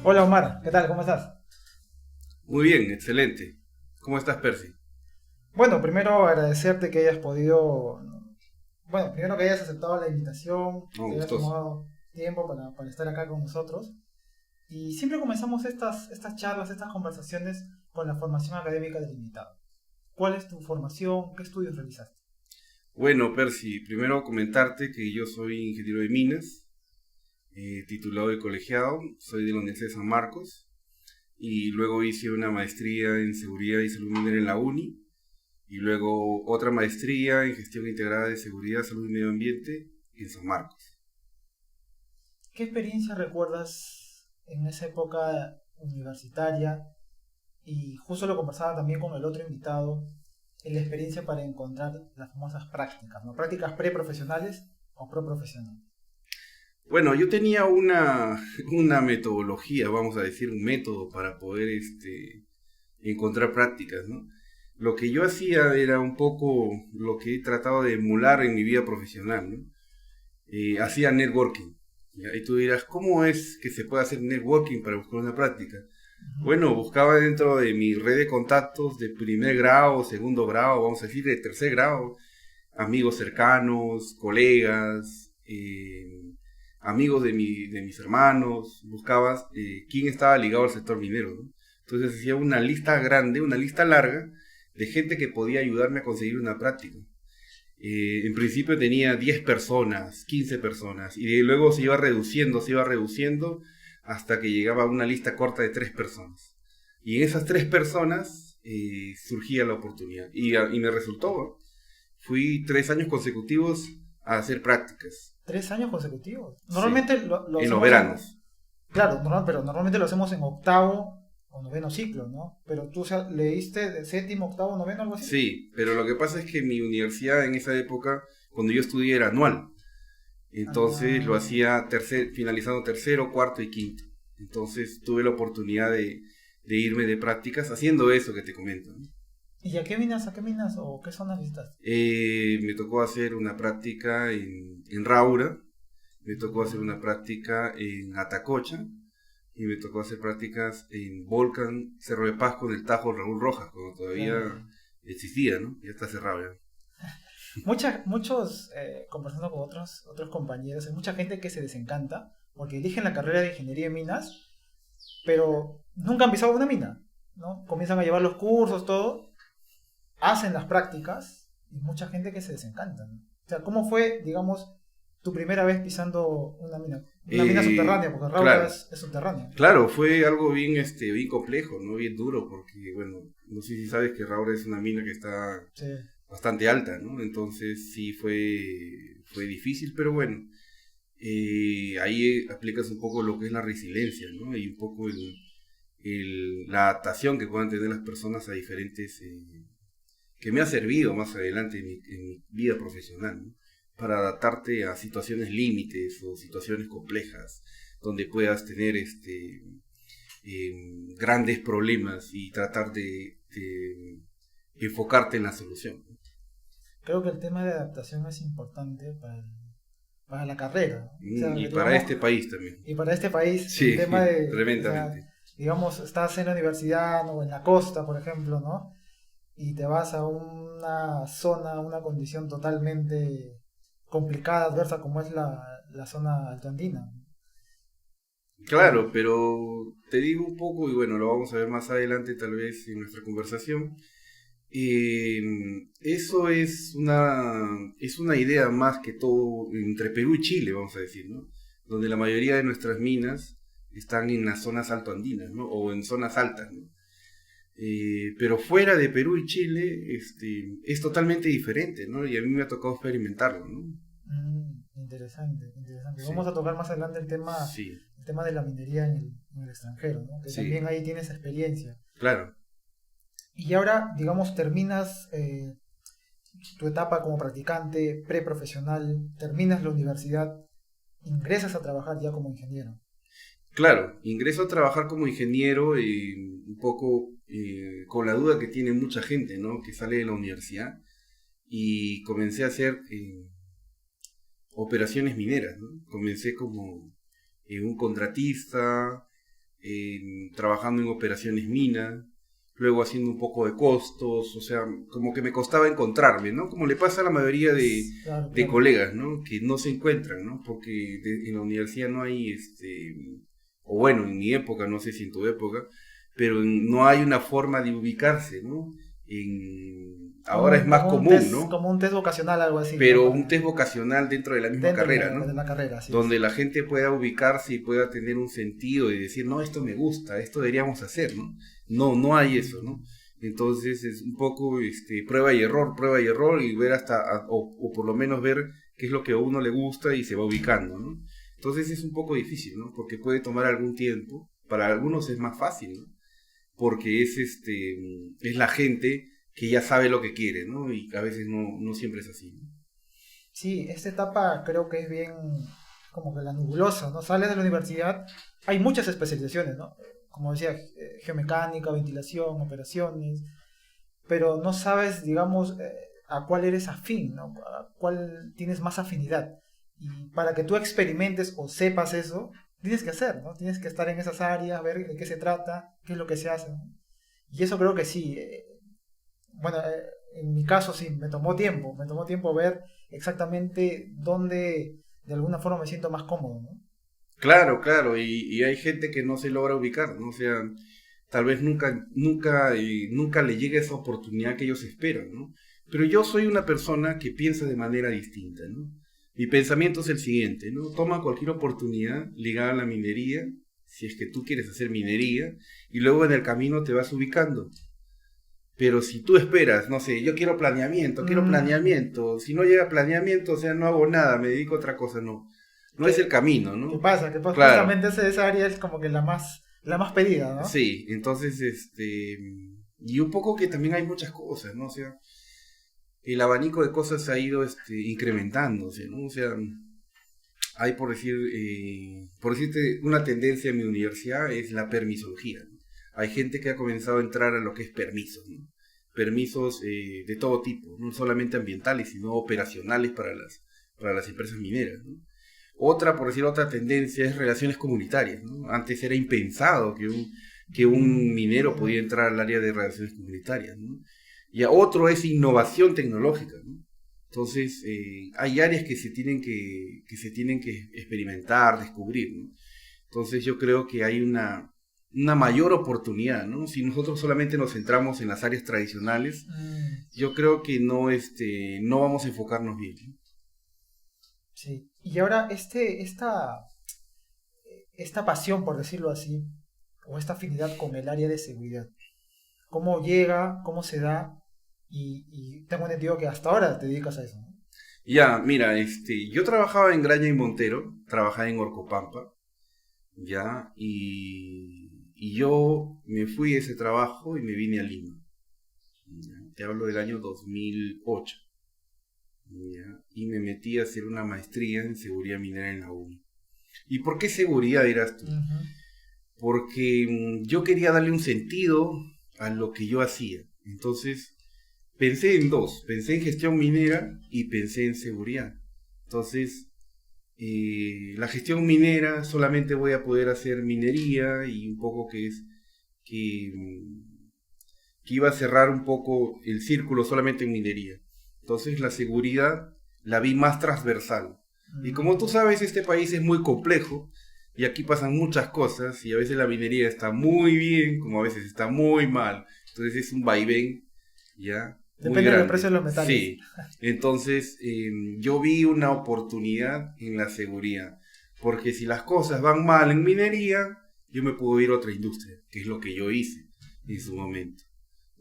Hola Omar, ¿qué tal? ¿Cómo estás? Muy bien, excelente. ¿Cómo estás, Percy? Bueno, primero agradecerte que hayas podido, bueno, primero que hayas aceptado la invitación, Oh, que hayas gustoso. tomado tiempo para estar acá con nosotros. Y siempre comenzamos estas charlas, estas conversaciones con la formación académica del invitado. ¿Cuál es tu formación? ¿Qué estudios realizaste? Bueno, Percy, primero comentarte que yo soy ingeniero de minas, titulado y colegiado, soy de la Universidad de San Marcos y luego hice una maestría en seguridad y salud minera en la UNI y luego otra maestría en gestión integrada de seguridad, salud y medio ambiente en San Marcos. ¿Qué experiencia recuerdas en esa época universitaria? Y justo lo conversaba también con el otro invitado, en la experiencia para encontrar las famosas prácticas, ¿no? Prácticas preprofesionales o proprofesionales. Bueno, yo tenía una metodología, vamos a decir, un método para poder encontrar prácticas, ¿no? Lo que yo hacía era un poco lo que he tratado de emular en mi vida profesional, ¿no? Hacía networking. ¿Ya? Y tú dirás, ¿cómo es que se puede hacer networking para buscar una práctica? Ujú. Bueno, buscaba dentro de mi red de contactos de primer grado, segundo grado, vamos a decir de tercer grado, amigos cercanos, colegas, amigos de mis hermanos, buscabas quién estaba ligado al sector minero, ¿no? Entonces hacía una lista grande, una lista larga de gente que podía ayudarme a conseguir una práctica. En principio tenía 10 personas, 15 personas, y luego se iba reduciendo hasta que llegaba a una lista corta de 3 personas. Y en esas 3 personas surgía la oportunidad. Y me resultó, ¿no? Fui 3 años consecutivos a hacer prácticas. 3 años consecutivos. Sí, Normalmente lo en los hacemos en, veranos. claro, pero normalmente lo hacemos en octavo o noveno ciclo, ¿no? Pero tú leíste de séptimo, octavo, noveno, algo así. Sí, pero lo que pasa es que mi universidad en esa época, cuando yo estudié, era anual. Entonces lo Ah, hacía finalizando tercero, cuarto y quinto. Entonces tuve la oportunidad de irme de prácticas haciendo eso que te comento, ¿no? ¿y a qué minas o qué zonas visitas? Me tocó hacer una práctica en Raura, me tocó hacer Mm, una práctica en Atacocha y me tocó hacer prácticas en Volcán, Cerro de Pasco, en el Tajo Raúl Rojas, cuando claro. todavía existía, ¿no? Ya está cerrado ya. Conversando con otros compañeros, hay mucha gente que se desencanta porque eligen la carrera de ingeniería en minas, pero nunca han pisado una mina, ¿no? Comienzan a llevar los cursos, todo, hacen las prácticas y mucha gente que se desencanta, ¿no? O sea, ¿cómo fue, digamos, tu primera vez pisando una mina? Una mina subterránea, porque Raura Claro, es subterránea. claro, fue algo bien, bien complejo, ¿no? Bien duro, porque, bueno, no sé si sabes que Raura es una mina que está Sí. bastante alta, ¿no? Entonces sí fue difícil, pero bueno, ahí aplicas un poco lo que es la resiliencia, ¿no? Y un poco la adaptación que puedan tener las personas a diferentes, que me ha servido más adelante en mi vida profesional, ¿no? Para adaptarte a situaciones límites o situaciones complejas, donde puedas tener grandes problemas y tratar de enfocarte en la solución. Creo que el tema de adaptación es importante para la carrera, ¿no? O sea, Y que para digamos, este país también. y para este país, el Sí, tema o sea, tremendamente. digamos, estás en la universidad o en la costa, por ejemplo, ¿no? Y te vas a una zona, una condición totalmente complicada, adversa, como es la zona altoandina. Claro, Eh, pero te digo un poco, y bueno, lo vamos a ver más adelante tal vez en nuestra conversación. Eh, Eso es una idea más que todo entre Perú y Chile, vamos a decir, ¿no? Donde la mayoría de nuestras minas están en las zonas altoandinas, ¿no? O en zonas altas, ¿no? Pero fuera de Perú y Chile, es totalmente diferente, ¿no? Y a mí me ha tocado experimentarlo, ¿no? interesante, interesante. Vamos Sí, a tocar más adelante sí, el tema de la minería en el extranjero, ¿no? Que sí, también ahí tienes experiencia. claro. Y ahora, digamos, terminas tu etapa como practicante, preprofesional, terminas la universidad, ingresas a trabajar ya como ingeniero. Claro, ingreso a trabajar como ingeniero un poco con la duda que tiene mucha gente, ¿no? Que sale de la universidad y comencé a hacer operaciones mineras, ¿no? Comencé como un contratista, trabajando en operaciones mina, luego haciendo un poco de costos, o sea, como que me costaba encontrarme, ¿no? Como le pasa a la mayoría Claro, de claro. colegas, ¿no? Que no se encuentran, ¿no? Porque en la universidad no hay, o bueno, en mi época, no sé si en tu época, pero no hay una forma de ubicarse, ¿no? Ahora es más común, ¿no? Como un test vocacional, algo así, ¿no? Pero un Para, test vocacional dentro de la misma dentro carrera, ¿no? de la carrera, así es. Donde la gente pueda ubicarse y pueda tener un sentido y decir, no, esto me gusta, esto deberíamos hacer, ¿no? No, no hay eso, ¿no? Entonces es un poco prueba y error y ver o por lo menos ver qué es lo que a uno le gusta y se va ubicando, ¿no? Entonces es un poco difícil, ¿no? Porque puede tomar algún tiempo, para algunos es más fácil, ¿no? Porque es la gente que ya sabe lo que quiere, ¿no? Y a veces no siempre es así, ¿no? Sí, esta etapa creo que es bien como que la nebulosa, ¿no? Sales de la universidad, hay muchas especializaciones, ¿no? Como decía, geomecánica, ventilación, operaciones, pero no sabes, digamos, a cuál eres afín, ¿no? A cuál tienes más afinidad. Y para que tú experimentes o sepas eso, tienes que hacer, ¿no? Tienes que estar en esas áreas, ver de qué se trata, qué es lo que se hace, ¿no? Y eso creo que sí. Bueno, en mi caso sí, me tomó tiempo ver exactamente dónde de alguna forma me siento más cómodo, ¿no? Claro, claro, y hay gente que no se logra ubicar, ¿no? O sea, tal vez nunca le llegue esa oportunidad que ellos esperan, ¿no? Pero yo soy una persona que piensa de manera distinta, ¿no? Mi pensamiento es el siguiente, ¿no? Toma cualquier oportunidad ligada a la minería, si es que tú quieres hacer minería, y luego en el camino te vas ubicando. Pero si tú esperas, no sé, yo quiero Mm, planeamiento, si no llega planeamiento, o sea, no hago nada, me dedico a otra cosa, no. No es el ¿qué, camino, qué ¿no? pasa? Que pues Claro, justamente esa área es como que la más pedida, ¿no? sí, entonces, y un poco que también hay muchas cosas, ¿no? O sea, el abanico de cosas se ha ido, incrementándose, ¿no? O sea, hay por decirte, una tendencia en mi universidad es la permisología, ¿no? Hay gente que ha comenzado a entrar a lo que es permisos, ¿no? Permisos de todo tipo, no solamente ambientales, sino operacionales para las empresas mineras, ¿no? Otra, por decir otra tendencia, es relaciones comunitarias, ¿no? Antes era impensado que un minero podía Sí. entrar al área de relaciones comunitarias, ¿no? Y a otro es innovación tecnológica, ¿no? Entonces, hay áreas que se tienen que experimentar, descubrir, ¿no? Entonces, yo creo que hay una mayor oportunidad, ¿no? Si nosotros solamente nos centramos en las áreas tradicionales, Mm, yo creo que no vamos a enfocarnos bien, ¿no? sí. Y ahora esta pasión, por decirlo así, o esta afinidad con el área de seguridad, ¿cómo llega? ¿Cómo se da? Y tengo entendido que hasta ahora te dedicas a eso, ¿no? Ya, mira, yo trabajaba en Graña y Montero, trabajaba en Orcopampa, ya, y yo me fui de ese trabajo y me vine a Lima. Ya. Te hablo del año 2008, ya, y me metí a hacer una maestría en seguridad minera en la UNI. ¿Y por qué seguridad, dirás tú? Ujú. Porque yo quería darle un sentido a lo que yo hacía. Entonces, pensé en dos, pensé en gestión minera y pensé en seguridad. Entonces, la gestión minera solamente voy a poder hacer minería y un poco que, que iba a cerrar un poco el círculo solamente en minería. Entonces la seguridad la vi más transversal. Y como tú Mm, sabes, este país es muy complejo y aquí pasan muchas cosas y a veces la minería está muy bien como a veces está muy mal. Entonces es un vaivén ya muy depende del precio grande. de los metales. Sí. Entonces yo vi una oportunidad en la seguridad. Porque si las cosas van mal en minería, yo me puedo ir a otra industria, que es lo que yo hice en su momento.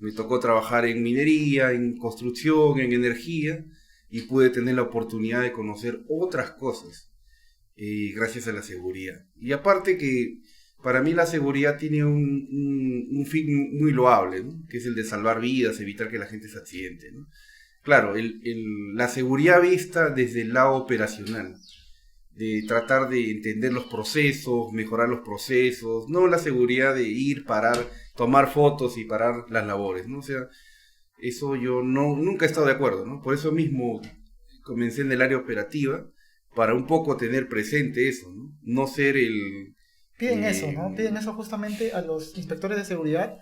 Me tocó trabajar en minería, en construcción, en energía y pude tener la oportunidad de conocer otras cosas gracias a la seguridad. Y aparte que para mí la seguridad tiene un fin muy loable, ¿no? Que es el de salvar vidas, evitar que la gente se accidente, ¿no? Claro, la seguridad vista desde el lado operacional, de tratar de entender los procesos, mejorar los procesos, no la seguridad de ir, parar, tomar fotos y parar las labores, ¿no? O sea, eso yo nunca he estado de acuerdo, ¿no? Por eso mismo comencé en el área operativa, para un poco tener presente eso, ¿no? No ser Piden eso, Eh, ¿no? Piden eso justamente a los inspectores de seguridad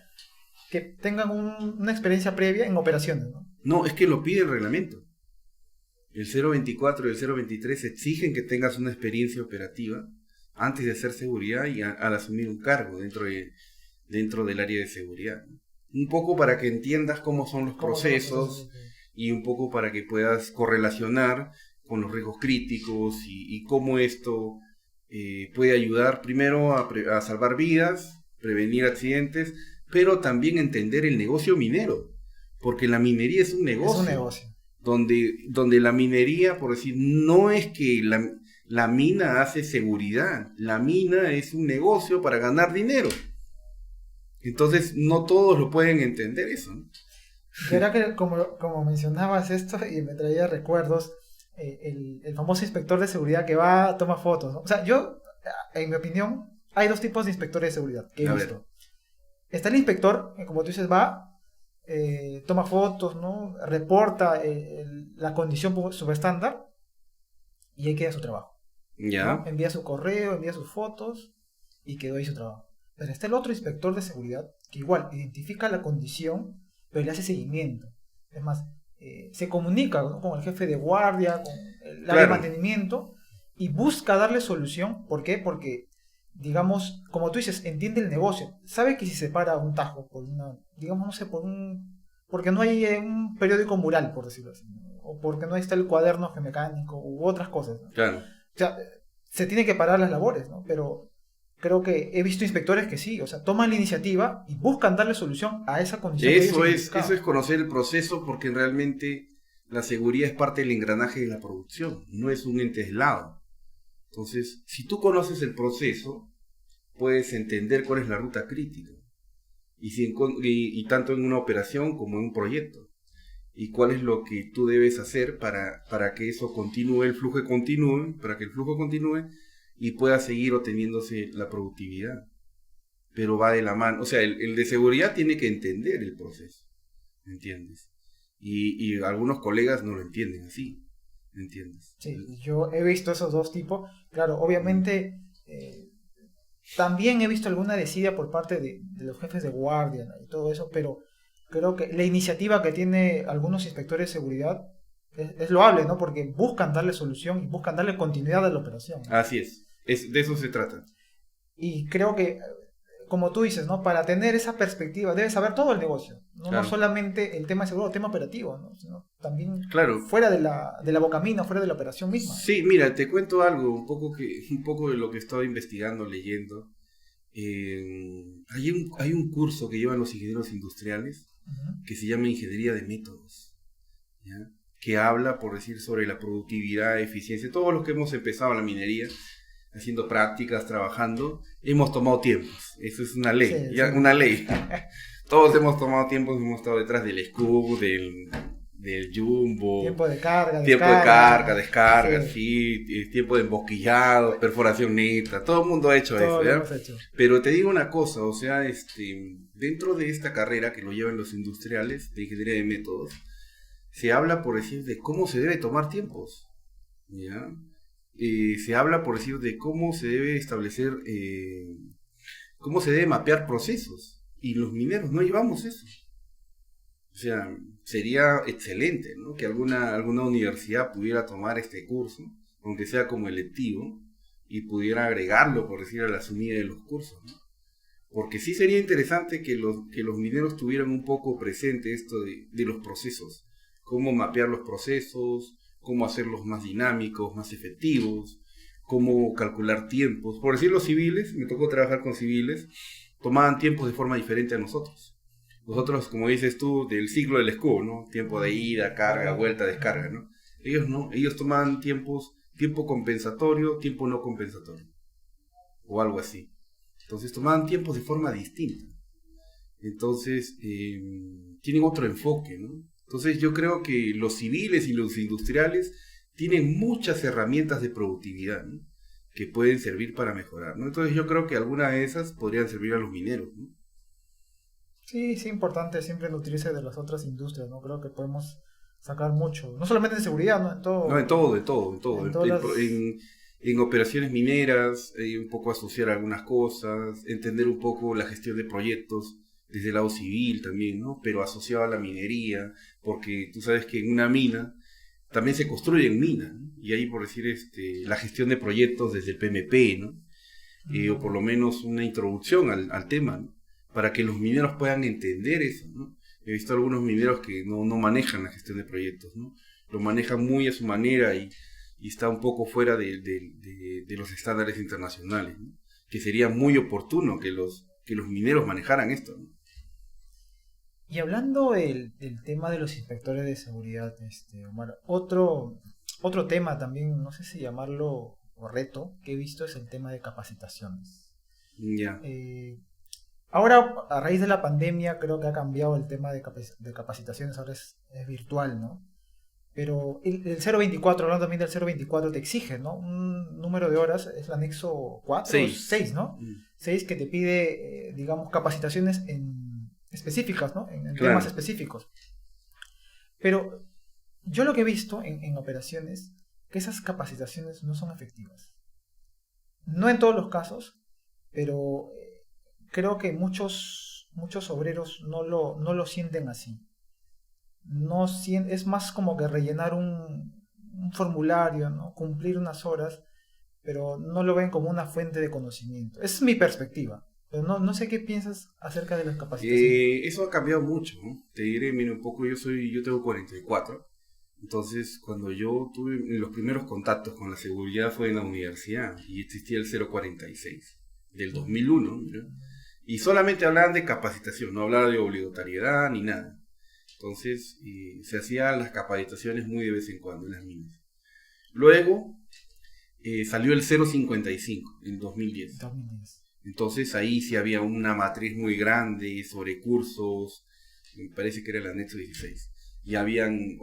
que tengan una experiencia previa en operaciones, ¿no? no, es que lo pide el reglamento. El 024 y el 023 exigen que tengas una experiencia operativa antes de hacer seguridad y al asumir un cargo dentro del área de seguridad, ¿no? Un poco para que entiendas cómo son los ¿Cómo son los procesos procesos? y un poco para que puedas correlacionar con los riesgos críticos y cómo esto puede ayudar primero a salvar vidas, prevenir accidentes, pero también entender el negocio minero, porque la minería es un Es un negocio, negocio. donde la minería, por decir, no es que la mina hace seguridad, la mina es un negocio para ganar dinero. Entonces, no todos lo pueden entender eso, ¿no? Y ahora que como mencionabas esto y me traía recuerdos, el famoso inspector de seguridad que va, toma fotos, ¿no? O sea, yo, en mi opinión, hay dos tipos de inspectores de seguridad que he A visto. ver. Está el inspector, que como tú dices, va, toma fotos, ¿no? Reporta la condición subestándar y ahí queda su trabajo, ¿no? Ya, Envía su correo, envía sus fotos y quedó ahí su trabajo. Pero está el otro inspector de seguridad que igual identifica la condición, pero le hace seguimiento. Es más, se comunica, ¿no? Con el jefe de guardia, con el área de claro, mantenimiento y busca darle solución. ¿Por qué? Porque, digamos, como tú dices, entiende el negocio. Sabe que si se para un tajo por una, digamos, no sé, porque no hay un periódico mural, por decirlo así, ¿no? O porque no está el cuaderno mecánico u otras cosas, ¿no? claro. O sea, se tiene que parar las labores, ¿no? Pero creo que he visto inspectores que sí, o sea, toman la iniciativa y buscan darle solución a esa condición que ellos Eso es identificaban. conocer el proceso porque realmente la seguridad es parte del engranaje de la producción, no es un ente aislado. Entonces, si tú conoces el proceso, puedes entender cuál es la ruta crítica, y tanto en una operación como en un proyecto, y cuál es lo que tú debes hacer para que eso continúe, para que el flujo continúe y pueda seguir obteniéndose la productividad. Pero va de la mano, o sea, el de seguridad tiene que entender el proceso, ¿me entiendes? Y algunos colegas no lo entienden así, ¿me entiendes? Sí, yo he visto esos dos tipos. Claro, obviamente también he visto alguna desidia por parte de los jefes de guardia, ¿no? Y todo eso, pero creo que la iniciativa que tiene algunos inspectores de seguridad es loable, ¿no? Porque buscan darle solución y buscan darle continuidad a la operación, ¿no? Así de eso se trata. Y creo que, como tú dices, ¿no? Para tener esa perspectiva debes saber todo el negocio, no, no Claro, solamente el tema de seguro, el tema operativo, ¿no? Sino también claro. fuera de la bocamina, fuera de la operación misma, ¿no? Sí, mira, te cuento algo, un poco de lo que estaba investigando, leyendo. Hay un curso que llevan los ingenieros industriales Ujú. que se llama Ingeniería de Métodos, ¿ya? Que habla, por decir, sobre la productividad, eficiencia. Todos los que hemos empezado la minería, haciendo prácticas, trabajando, hemos tomado tiempos. Eso es una Sí, ley, sí. ya, una ley. Todos hemos tomado tiempos, hemos estado detrás del Scoop, del Jumbo, Tiempo de carga, tiempo de carga, descarga, descarga, sí, sí, tiempo de emboquillado, perforación neta, todo el mundo ha hecho todo eso, lo ¿ya? hemos hecho. Pero te digo una cosa, o sea, dentro de esta carrera que lo llevan los industriales de ingeniería de métodos, se habla, por decir, de cómo se debe tomar tiempos, ¿ya? Se habla, por decir, de cómo se debe establecer, cómo se debe mapear procesos, y los mineros no llevamos eso. O sea, sería excelente, ¿no? Que alguna universidad pudiera tomar este curso, aunque sea como electivo, y pudiera agregarlo, por decir, a la sumida de los cursos, ¿no? Porque sí sería interesante que los mineros tuvieran un poco presente esto de los procesos, cómo mapear los procesos, cómo hacerlos más dinámicos, más efectivos, cómo calcular tiempos. Por decir, los civiles, me tocó trabajar con civiles, tomaban tiempos de forma diferente a nosotros. Nosotros, como dices tú, del ciclo del escudo, ¿no? Tiempo de ida, carga, vuelta, descarga, ¿no? Ellos no, ellos tomaban tiempo compensatorio, tiempo no compensatorio, o algo así. Entonces tomaban tiempos de forma distinta. Entonces, tienen otro enfoque, ¿no? Entonces yo creo que los civiles y los industriales tienen muchas herramientas de productividad, ¿no? Que pueden servir para mejorar, ¿no? Entonces yo creo que algunas de esas podrían servir a los mineros, ¿no? Sí, sí, importante siempre nutrirse de las otras industrias, ¿no? Creo que podemos sacar mucho, no solamente en seguridad, ¿no? En No, todo, en todo, en todo. en todas las... en operaciones mineras, un poco asociar algunas cosas, entender un poco la gestión de proyectos desde el lado civil también, ¿no? Pero asociado a la minería, porque tú sabes que en una mina también se construye en mina, ¿no? Y ahí, por decir, la gestión de proyectos desde el PMP, ¿no? O por lo menos una introducción al tema, ¿no? Para que los mineros puedan entender eso, ¿no? He visto algunos mineros que no manejan la gestión de proyectos, ¿no? Lo manejan muy a su manera y está un poco fuera de los estándares internacionales, ¿no? Que sería muy oportuno que los mineros manejaran esto, ¿no? Y hablando del tema de los inspectores de seguridad, Omar, otro tema también, no sé si llamarlo o reto, que he visto es el tema de capacitaciones. Ya. Ahora, a raíz de la pandemia, creo que ha cambiado el tema de capacitaciones, ahora es virtual, ¿no? Pero el 024, hablando también del 024, te exige, ¿no? Un número de horas, es el anexo 4, 6, ¿no? 6 que te pide, digamos, capacitaciones específicas, ¿no? En Claro. temas específicos. Pero yo lo que he visto en operaciones, que esas capacitaciones no son efectivas. No en todos los casos, pero creo que muchos obreros no lo sienten así. Es más como que rellenar un formulario, ¿no? Cumplir unas horas, pero no lo ven como una fuente de conocimiento. Esa es mi perspectiva. Pero no sé qué piensas acerca de las capacitaciones. Eso ha cambiado mucho, ¿no? Te diré, mira, un poco, yo tengo 44. Entonces, cuando yo tuve los primeros contactos con la seguridad fue en la universidad y existía el 046 del 2001, ¿no? Y solamente hablaban de capacitación, no hablaban de obligatoriedad ni nada. Entonces, se hacían las capacitaciones muy de vez en cuando en las minas. Luego, salió el 055 en 2010. Entonces, ahí sí había una matriz muy grande sobre cursos, me parece que era el anexo 16. Y habían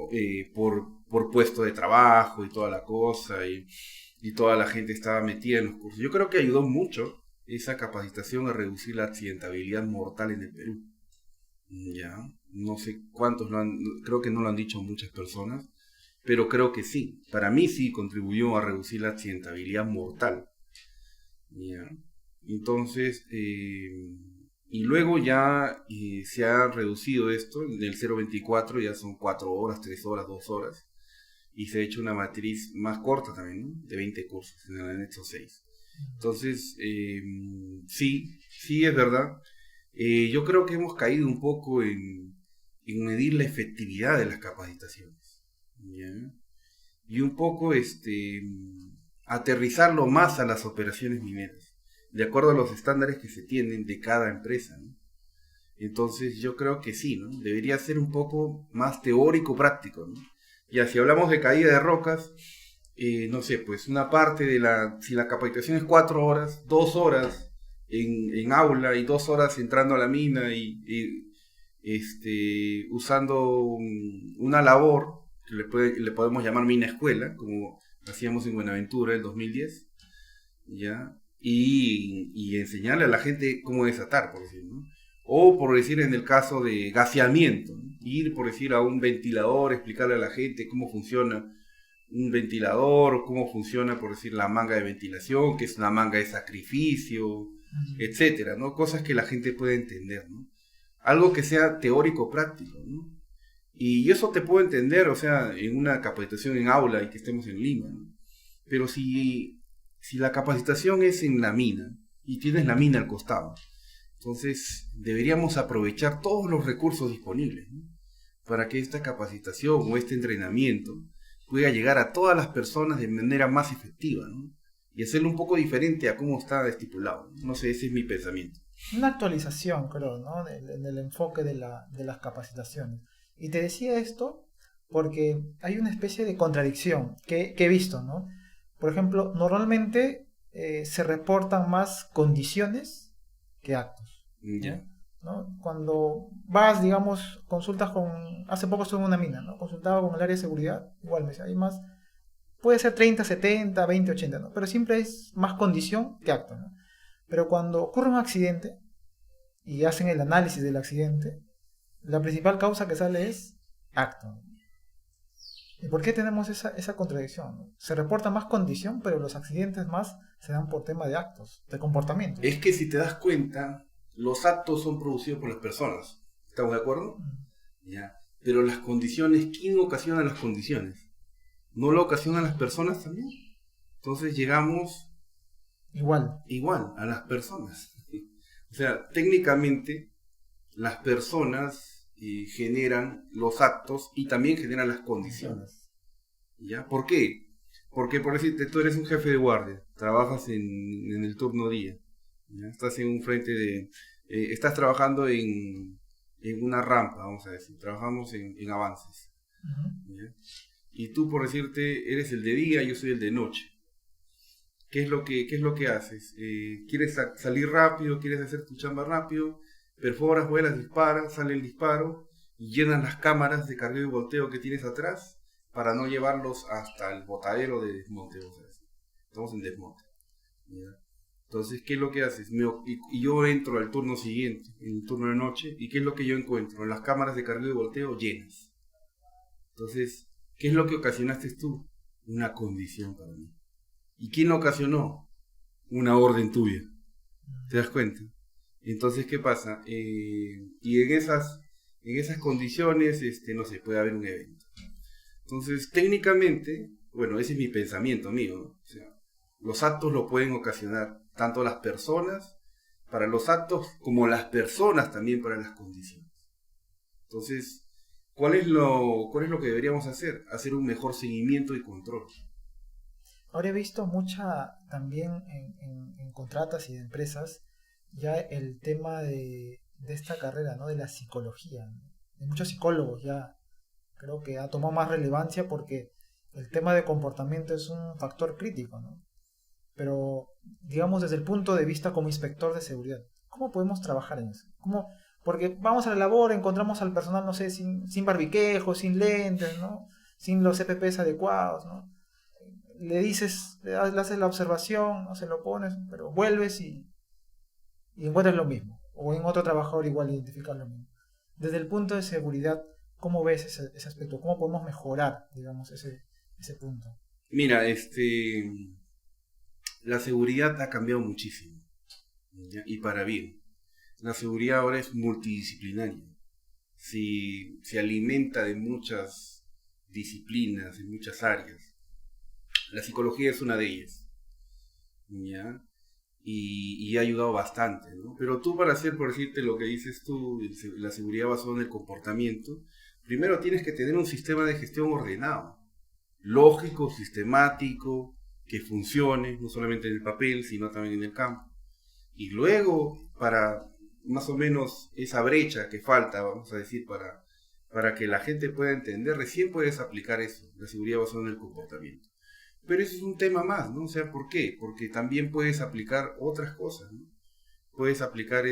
por puesto de trabajo y toda la cosa, y toda la gente estaba metida en los cursos. Yo creo que ayudó mucho esa capacitación a reducir la accidentabilidad mortal en el Perú. Ya, no sé cuántos creo que no lo han dicho muchas personas, pero creo que sí. Para mí sí contribuyó a reducir la accidentabilidad mortal. Ya. Entonces, y luego ya se ha reducido esto, en el 024 ya son 4 horas, 3 horas, 2 horas, y se ha hecho una matriz más corta también, ¿no? De 20 cursos, en el anexo 6. Entonces, sí es verdad. Yo creo que hemos caído un poco en medir la efectividad de las capacitaciones, ¿ya? Y un poco aterrizarlo más a las operaciones mineras, de acuerdo a los estándares que se tienen de cada empresa, ¿no? Entonces yo creo que sí, ¿no? Debería ser un poco más teórico práctico, ¿no? Ya si hablamos de caída de rocas, no sé, pues una parte si la capacitación es 4 horas, 2 horas en aula y 2 horas entrando a la mina y usando una labor que le podemos llamar mina escuela, como hacíamos en Buenaventura en 2010, ¿ya? Y enseñarle a la gente cómo desatar, por decir, ¿no? O por decir en el caso de gaseamiento, ¿no? Ir por decir a un ventilador, explicarle a la gente cómo funciona un ventilador, cómo funciona por decir la manga de ventilación, que es una manga de sacrificio, etcétera, ¿no? Cosas que la gente puede entender, ¿no? Algo que sea teórico práctico, ¿no? Y eso te puedo entender, o sea, en una capacitación en aula y que estemos en Lima, ¿no? Pero si la capacitación es en la mina y tienes la mina al costado, entonces deberíamos aprovechar todos los recursos disponibles, ¿no? Para que esta capacitación o este entrenamiento pueda llegar a todas las personas de manera más efectiva, ¿no? Y hacerlo un poco diferente a cómo está estipulado. No sé, ese es mi pensamiento. Una actualización, creo, ¿no? Del enfoque de las capacitaciones. Y te decía esto porque hay una especie de contradicción que he visto, ¿no? Por ejemplo, normalmente se reportan más condiciones que actos, Ya. ¿no? Cuando vas, digamos, consultas con... Hace poco estuve en una mina, ¿no? Consultaba con el área de seguridad, igual me decía, hay más... Puede ser 30, 70, 20, 80, ¿no? Pero siempre es más condición que acto, ¿no? Pero cuando ocurre un accidente y hacen el análisis del accidente, la principal causa que sale es acto. ¿Y por qué tenemos esa contradicción? ¿No? Se reporta más condición, pero los accidentes más se dan por tema de actos, de comportamiento. Es que si te das cuenta, los actos son producidos por las personas. ¿Estamos de acuerdo? Ya. Pero las condiciones, ¿quién ocasiona las condiciones? ¿No lo ocasionan las personas también? Entonces llegamos igual a las personas. O sea, técnicamente las personas generan los actos y también generan las condiciones. ¿Ya? ¿Por qué? Porque, por decirte, tú eres un jefe de guardia, trabajas en el turno día, ¿ya? Estás en un frente de... estás trabajando en una rampa, vamos a decir, trabajamos en avances. ¿Ya? Y tú, por decirte, eres el de día, yo soy el de noche. ¿Qué es lo que haces? ¿Quieres salir rápido? ¿Quieres hacer tu chamba rápido? Perforas, vuelas, disparas, sale el disparo y llenas las cámaras de cargueo y volteo que tienes atrás para no llevarlos hasta el botadero de desmonte. O sea, estamos en desmonte. ¿Ya? Entonces, ¿qué es lo que haces? Y yo entro al turno siguiente, en el turno de noche, ¿y qué es lo que yo encuentro? Las cámaras de cargueo y volteo llenas. Entonces, ¿qué es lo que ocasionaste tú? Una condición para mí. ¿Y quién lo ocasionó? Una orden tuya. ¿Te das cuenta? Entonces, ¿qué pasa? Y en esas condiciones, no sé, puede haber un evento. Entonces, técnicamente, bueno, ese es mi pensamiento mío, ¿no? O sea, los actos lo pueden ocasionar tanto las personas para los actos como las personas también para las condiciones. Entonces, ¿cuál es lo que deberíamos hacer? Hacer un mejor seguimiento y control. Ahora he visto mucha también en contratas y de empresas ya el tema de esta carrera, ¿no? De la psicología, ¿no? De muchos psicólogos ya creo que ha tomado más relevancia porque el tema de comportamiento es un factor crítico, ¿no? Pero digamos desde el punto de vista como inspector de seguridad, ¿cómo podemos trabajar en eso? Porque vamos a la labor, encontramos al personal, no sé, sin barbiquejo, sin lentes, ¿no? Sin los EPPs adecuados, ¿no? Le dices, le haces la observación, no se lo pones, pero vuelves y encuentras lo mismo. O en otro trabajador igual identificas lo mismo. Desde el punto de seguridad, ¿cómo ves ese aspecto? ¿Cómo podemos mejorar, digamos, ese punto? Mira, la seguridad ha cambiado muchísimo, ¿ya? Y para bien. La seguridad ahora es multidisciplinaria. Se alimenta de muchas disciplinas, de muchas áreas. La psicología es una de ellas, ¿ya? Y ha ayudado bastante, ¿no? Pero tú, para hacer, por decirte lo que dices tú, la seguridad basada en el comportamiento, primero tienes que tener un sistema de gestión ordenado, lógico, sistemático, que funcione, no solamente en el papel, sino también en el campo. Y luego, para más o menos esa brecha que falta, vamos a decir, para que la gente pueda entender, recién puedes aplicar eso, la seguridad basada en el comportamiento. Pero eso es un tema más, ¿no? O sea, ¿por qué? Porque también puedes aplicar otras cosas, ¿no? Puedes aplicar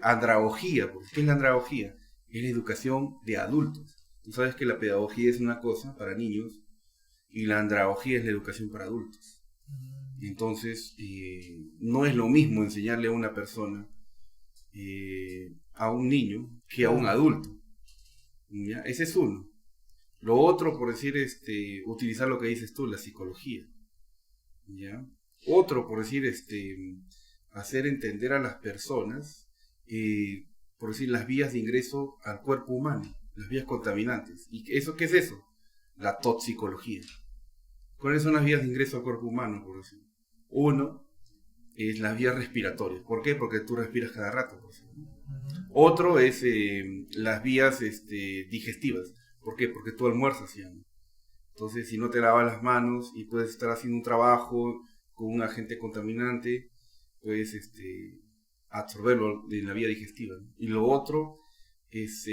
andragogía, porque ¿qué es la andragogía? Es la educación de adultos. Tú sabes que la pedagogía es una cosa para niños y la andragogía es la educación para adultos. Entonces, no es lo mismo enseñarle a una persona, a un niño, que a un adulto. ¿Ya? Ese es uno. Lo otro, por decir, utilizar lo que dices tú, la psicología. ¿Ya? Otro, por decir, hacer entender a las personas, por decir, las vías de ingreso al cuerpo humano, las vías contaminantes. ¿Y eso qué es eso? La toxicología. ¿Cuáles son las vías de ingreso al cuerpo humano, por decir? Uno es las vías respiratorias. ¿Por qué? Porque tú respiras cada rato, por decir. Otro es las vías digestivas. ¿Por qué? Porque tú almuerzas ya, ¿no? Entonces, si no te lavas las manos y puedes estar haciendo un trabajo con un agente contaminante, puedes absorberlo en la vía digestiva, ¿no? Y lo otro es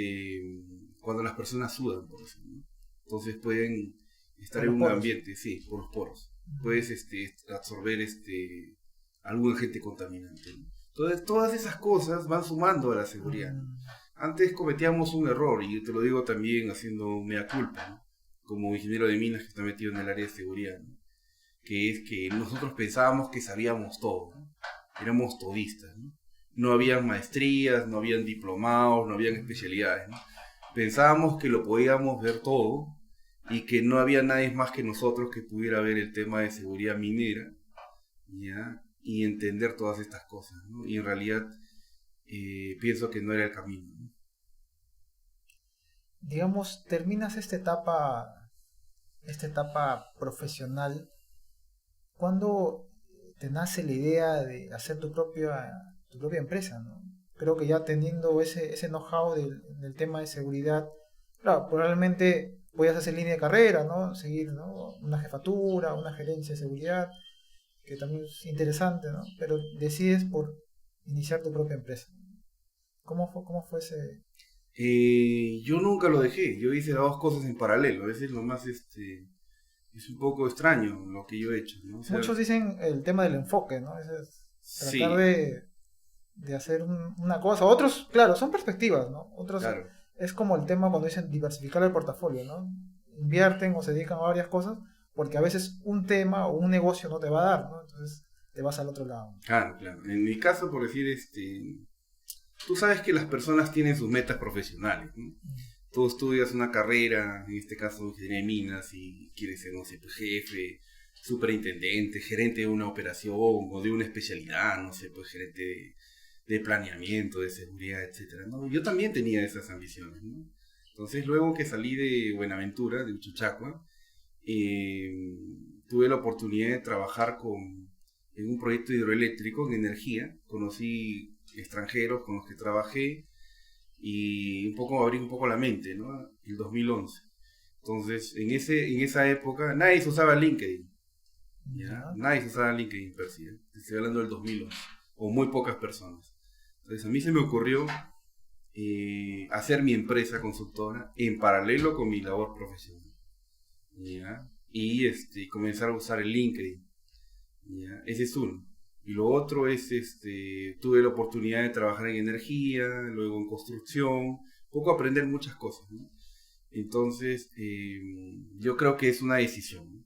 cuando las personas sudan, por ejemplo, ¿no? Entonces pueden estar en un ambiente, sí, por los poros. Puedes absorber algún agente contaminante, ¿no? Entonces, todas esas cosas van sumando a la seguridad, ¿no? Antes cometíamos un error, y te lo digo también haciendo mea culpa, ¿no? Como ingeniero de minas que está metido en el área de seguridad, ¿no? Que es que nosotros pensábamos que sabíamos todo, ¿no? Éramos todistas, ¿no? No habían maestrías, no habían diplomados, no habían especialidades, ¿no? Pensábamos que lo podíamos ver todo y que no había nadie más que nosotros que pudiera ver el tema de seguridad minera, ¿ya? Y entender todas estas cosas, ¿no? Y en realidad pienso que no era el camino, ¿no? Digamos, terminas esta etapa profesional, ¿cuándo te nace la idea de hacer tu propia empresa, ¿no? Creo que ya teniendo ese know-how del tema de seguridad, claro, probablemente podías hacer línea de carrera, ¿no? Seguir, ¿no? Una jefatura, una gerencia de seguridad, que también es interesante, ¿no? Pero decides por iniciar tu propia empresa. Cómo fue ese? Yo nunca lo dejé, yo hice las dos cosas en paralelo, a veces lo más es un poco extraño lo que yo he hecho, ¿no? O sea, Muchos dicen el tema del enfoque, ¿no? Es tratar sí, de hacer una cosa. Otros, claro, son perspectivas, ¿no? Otros claro, es como el tema cuando dicen diversificar el portafolio, ¿no? Invierten o se dedican a varias cosas porque a veces un tema o un negocio no te va a dar, ¿no? Entonces te vas al otro lado. claro, claro. En mi caso, por decir, tú sabes que las personas tienen sus metas profesionales, ¿no? Tú estudias una carrera, en este caso ingeniería de minas, y quieres ser, no sé, pues, jefe, superintendente, gerente de una operación o de una especialidad, no sé, pues gerente de planeamiento, de seguridad, etcétera, ¿no? Yo también tenía esas ambiciones, ¿no? Entonces, luego que salí de Buenaventura, de Uchuchacua, eh, tuve la oportunidad de trabajar en un proyecto hidroeléctrico en energía. Conocí extranjeros con los que trabajé y un poco abrí un poco la mente, ¿no? El 2011. Entonces, en esa época nadie se usaba LinkedIn, ¿ya? ¿Ya? Nadie se usaba LinkedIn, per se. Estoy hablando del 2011, o muy pocas personas. Entonces, a mí se me ocurrió hacer mi empresa consultora en paralelo con mi labor profesional, ¿ya? Y comenzar a usar el LinkedIn, ¿ya? Ese es uno. Y lo otro es, tuve la oportunidad de trabajar en energía, luego en construcción, poco aprender muchas cosas, ¿no? Entonces, yo creo que es una decisión, ¿no?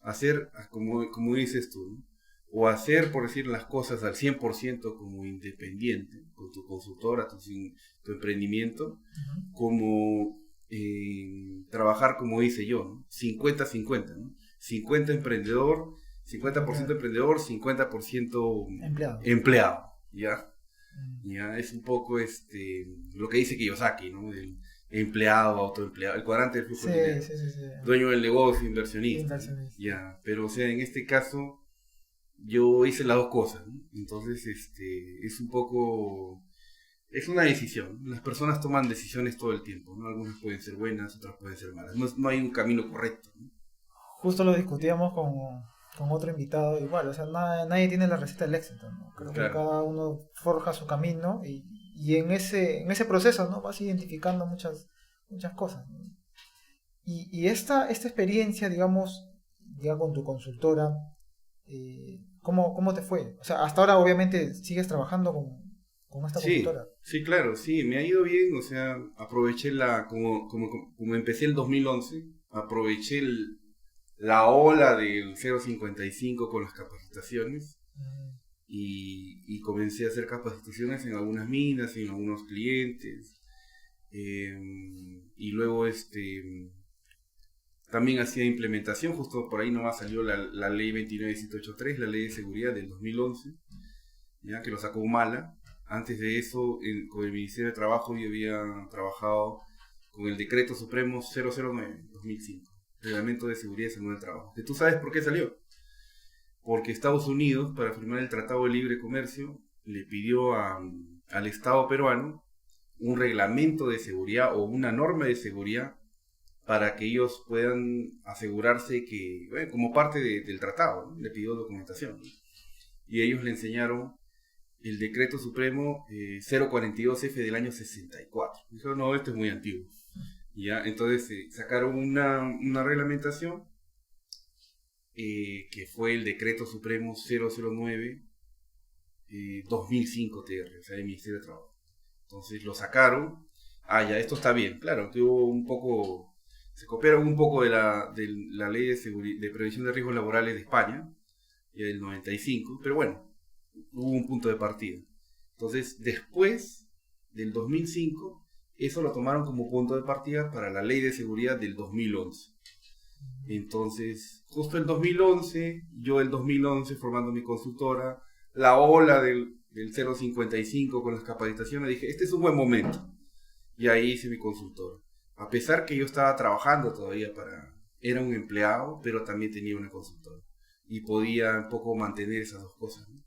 Hacer, como dices tú, ¿no? O hacer, por decir, las cosas al 100% como independiente, con tu consultora, tu emprendimiento, Ujú. como trabajar como hice yo, ¿no? 50-50, ¿no? 50 emprendedor, 50% Empleado. emprendedor, 50% Empleado. empleado, ¿ya? Mm. Ya es un poco lo que dice Kiyosaki, ¿no? El empleado, autoempleado, el cuadrante del flujo Sí, del dinero, sí, sí, sí. dueño del negocio, inversionista, ¿no? Inversionista. Ya, pero o sea, en este caso yo hice las dos cosas, ¿no? Entonces, es un poco, es una decisión, ¿no? Las personas toman decisiones todo el tiempo, ¿no? Algunas pueden ser buenas, otras pueden ser malas, no hay un camino correcto, ¿no? Justo lo discutíamos con otro invitado igual, o sea, nadie tiene la receta del éxito, ¿no? Creo que Claro, cada uno forja su camino y en ese proceso, ¿no? Vas identificando muchas cosas, ¿no? Y esta experiencia, digamos, ya con tu consultora, cómo te fue? O sea, hasta ahora obviamente sigues trabajando con esta sí, consultora. sí, claro, sí, me ha ido bien, o sea, aproveché como empecé el 2011, aproveché la ola del 0.55 con las capacitaciones Mm. y comencé a hacer capacitaciones en algunas minas, en algunos clientes, y luego también hacía implementación, justo por ahí nomás salió la ley 29783, la ley de seguridad del 2011, ya que lo sacó Humala. Antes de eso, con el Ministerio de Trabajo yo había trabajado con el Decreto Supremo 009-2005, Reglamento de Seguridad y Salud del Trabajo. ¿Que tú sabes por qué salió? Porque Estados Unidos, para firmar el Tratado de Libre Comercio, le pidió al Estado peruano un reglamento de seguridad o una norma de seguridad para que ellos puedan asegurarse que, bueno, como parte del tratado, ¿no? Le pidió documentación, ¿no? Y ellos le enseñaron el Decreto Supremo 042F del año 64. Dijeron, no, esto es muy antiguo. ¿Ya? Entonces sacaron una reglamentación que fue el Decreto Supremo 009 2005 TR, o sea, del Ministerio de Trabajo. Entonces lo sacaron. Ah, ya, esto está bien. Claro, que hubo un poco, se copiaron un poco de la ley de prevención de riesgos laborales de España, ya del 95, pero bueno, hubo un punto de partida. Entonces, después del 2005, eso lo tomaron como punto de partida para la ley de seguridad del 2011. Entonces, justo el 2011, yo el 2011 formando mi consultora, la ola del 055 con las capacitaciones, dije, este es un buen momento. Y ahí hice mi consultora. A pesar que yo estaba trabajando todavía era un empleado, pero también tenía una consultora. Y podía un poco mantener esas dos cosas, ¿no?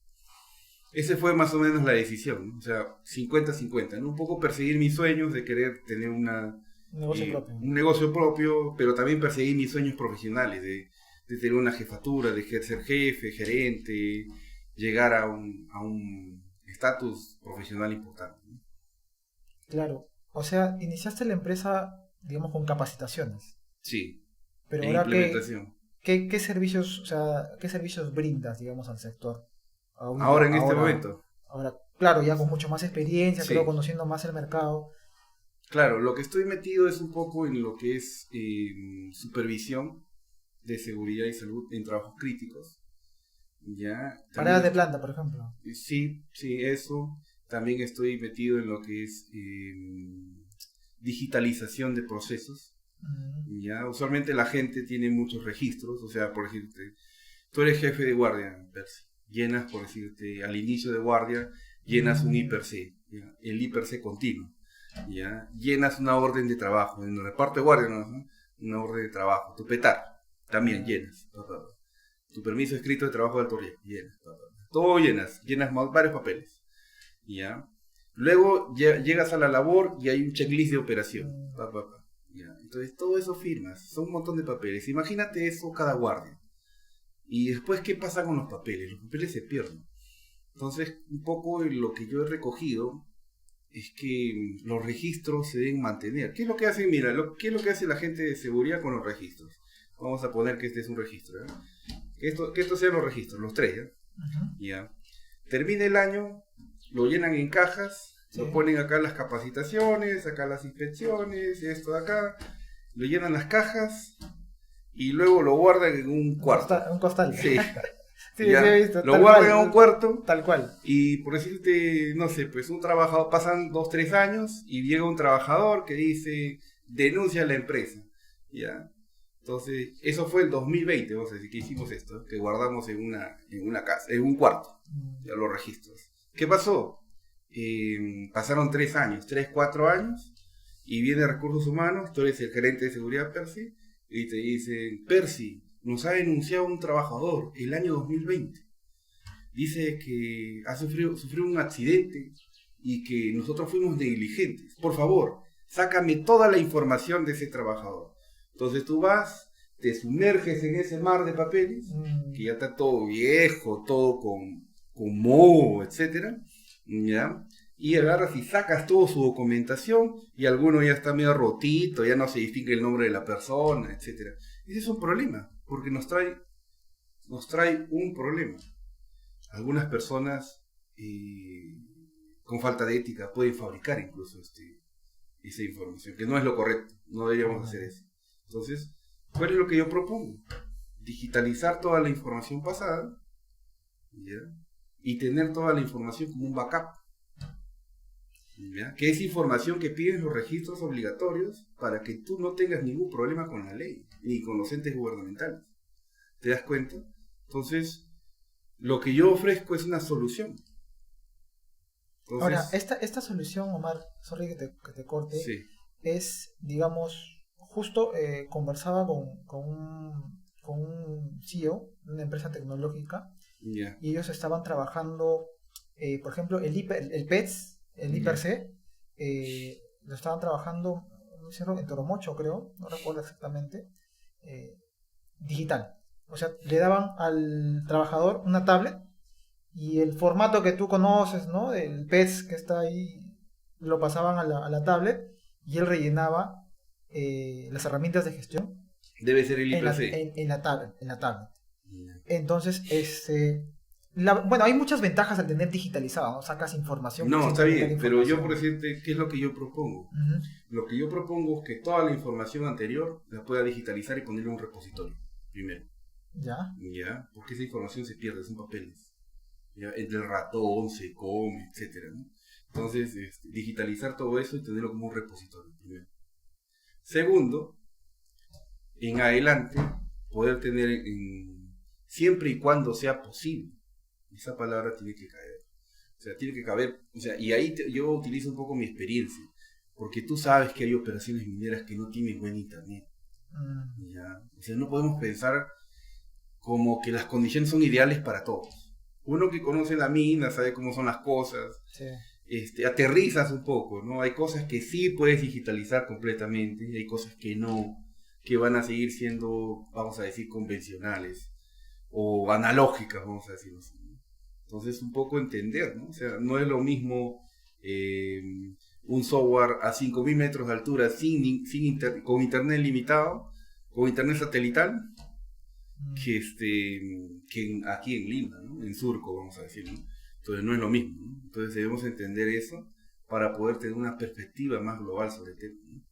Esa fue más o menos la decisión, ¿no? O sea, 50-50, ¿no? Un poco perseguir mis sueños de querer tener Un negocio propio. un negocio propio, pero también perseguir mis sueños profesionales, de tener una jefatura, de ser jefe, gerente, llegar a un estatus profesional importante, ¿no? Claro. O sea, iniciaste la empresa, digamos, con capacitaciones. Sí, Pero e ahora, implementación. ¿qué servicios, o sea, qué servicios brindas, digamos, al sector? Ahora en este momento, Ahora, claro, ya con mucho más experiencia, creo, sí. conociendo más el mercado. Claro, lo que estoy metido es un poco en lo que es supervisión de seguridad y salud en trabajos críticos. Ya, también Paradas de planta, por ejemplo. sí, sí, eso. También estoy metido en lo que es digitalización de procesos. Mm, Ya, usualmente la gente tiene muchos registros, o sea, por decirte, tú eres jefe de guardia, Percy. Llenas, por decirte, al inicio de guardia, llenas un mm, IPRC, ¿ya? El IPRC continuo. ¿Ya? Llenas una orden de trabajo, en el reparto de guardia, ¿no? Una orden de trabajo. Tu petar, también ya. llenas. Tu permiso escrito de trabajo de alto riesgo, llenas. Todo llenas varios papeles. ¿Ya? Luego llegas a la labor y hay un checklist de operación. Mm, ¿Ya? Entonces todo eso firmas, son un montón de papeles. Imagínate eso cada guardia. Y después, ¿qué pasa con los papeles? Los papeles se pierden. Entonces, un poco lo que yo he recogido es que los registros se deben mantener. ¿Qué es lo que hace? Mira, ¿qué es lo que hace la gente de seguridad con los registros? Vamos a poner que este es un registro, ¿ya? Que estos sean los registros, los tres, ¿ya? ujú, ¿Ya? Termina el año, lo llenan en cajas, sí. lo ponen acá las capacitaciones, acá las inspecciones, esto de acá, lo llenan las cajas y luego lo guardan en un cuarto. Un costal. Sí, Sí, sí, he ya, visto, lo guardan en un cuarto. tal cual. Y por decirte, no sé, pues un trabajador, pasan 2-3 años y llega un trabajador que dice, denuncia a la empresa, ¿ya? Entonces, eso fue el 2020, vamos a decir, que hicimos esto, que guardamos en una casa, en un cuarto, Mm, ya los registros. ¿Qué pasó? Pasaron 3 años, 4 años, y viene Recursos Humanos, tú eres el gerente de seguridad, Percy, y te dicen, Percy, nos ha denunciado un trabajador el año 2020. Dice que ha sufrido un accidente y que nosotros fuimos negligentes. Por favor, sácame toda la información de ese trabajador. Entonces tú vas, te sumerges en ese mar de papeles, que mm, ya está todo viejo, todo con moho, etcétera, ¿ya? Y agarras y sacas toda su documentación y alguno ya está medio rotito, ya no se distingue el nombre de la persona, etcétera. Ese es un problema, porque nos trae un problema. Algunas personas con falta de ética pueden fabricar incluso esa información, que no es lo correcto, no deberíamos hacer eso. Entonces, ¿cuál es lo que yo propongo? Digitalizar toda la información pasada, ¿ya? Y tener toda la información como un backup, ¿ya? Que es información que piden los registros obligatorios para que tú no tengas ningún problema con la ley, ni con los entes gubernamentales. ¿Te das cuenta? Entonces, lo que yo ofrezco es una solución. Ahora, Entonces, esta solución, Omar, sorry que te corte, sí, es, digamos, justo conversaba con un CEO de una empresa tecnológica ya, y ellos estaban trabajando, por ejemplo, el PETS, el ya, IPRC, lo estaban trabajando en Toromocho, creo, no recuerdo exactamente, eh, digital. O sea, le daban al trabajador una tablet y el formato que tú conoces, ¿no? Del PES que está ahí, lo pasaban a la tablet y él rellenaba las herramientas de gestión debe ser el IPC. en la tablet, en la tablet. Ya. Entonces, bueno, hay muchas ventajas al tener digitalizado, ¿no? Sacas información No, sin está tramitar bien, pero yo por información. decirte, ¿qué es lo que yo propongo? Ujú, Lo que yo propongo es que toda la información anterior la pueda digitalizar y ponerla en un repositorio, primero. ya. ¿Ya? Porque esa información se pierde, son papeles. ¿Ya? Entre el ratón, se come, etcétera, ¿no? Entonces, digitalizar todo eso y tenerlo como un repositorio primero. Segundo, en adelante, poder tener, siempre y cuando sea posible, esa palabra tiene que caer. O sea, tiene que caber, o sea, y ahí yo utilizo un poco mi experiencia, porque tú sabes que hay operaciones mineras que no tienen buen internet. ¿Ya? O sea, no podemos pensar como que las condiciones son ideales para todos. Uno que conoce la mina sabe cómo son las cosas, sí. Aterrizas un poco, ¿no? Hay cosas que sí puedes digitalizar completamente y hay cosas que no, que van a seguir siendo, vamos a decir, convencionales o analógicas, vamos a decirlo así, ¿no? Entonces, un poco entender, ¿no? O sea, no es lo mismo un software a 5.000 metros de altura con internet limitado, con internet satelital, que aquí en Lima, ¿no? En Surco, vamos a decir, ¿no? Entonces no es lo mismo, ¿no? Entonces debemos entender eso para poder tener una perspectiva más global sobre el tema, ¿no?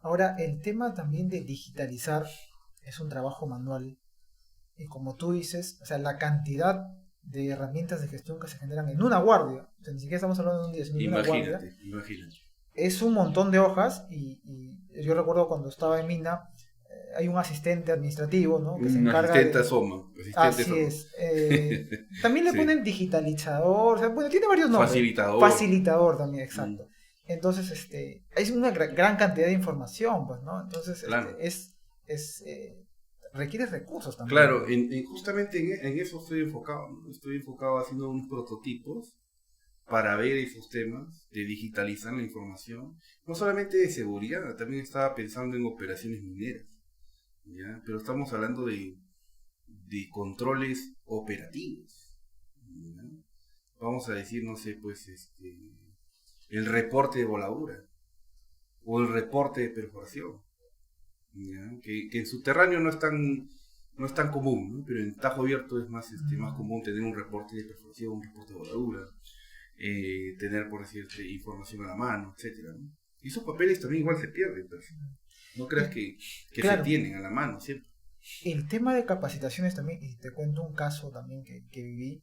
Ahora, el tema también de digitalizar es un trabajo manual y como tú dices, o sea, la cantidad de herramientas de gestión que se generan en una guardia, o sea, ni siquiera estamos hablando de un día, sino de una guardia, imagínate. Es un montón de hojas y yo recuerdo cuando estaba en Mina, hay un asistente administrativo, ¿no? Que se encarga asistente de... Soma. Así es. También le sí. ponen digitalizador, o sea, bueno, tiene varios nombres. Facilitador también, exacto. Entonces, hay una gran cantidad de información, pues, ¿no? Entonces, claro. Requiere recursos también. Claro, justamente en eso estoy enfocado, ¿no? Estoy enfocado haciendo unos prototipos para ver esos temas, de digitalizar la información, no solamente de seguridad, también estaba pensando en operaciones mineras, ¿ya? Pero estamos hablando de controles operativos, ¿ya? Vamos a decir, no sé, pues, el reporte de voladura, o el reporte de perforación, ¿ya? Que en subterráneo no es tan común, ¿no? Pero en tajo abierto es más común tener un reporte de perforación, un reporte de voladura, tener, por decirte, información a la mano, etcétera, ¿no? Y esos papeles también igual se pierden, pues. No creas que claro, se tienen a la mano siempre. El tema de capacitaciones también, y te cuento un caso también que viví,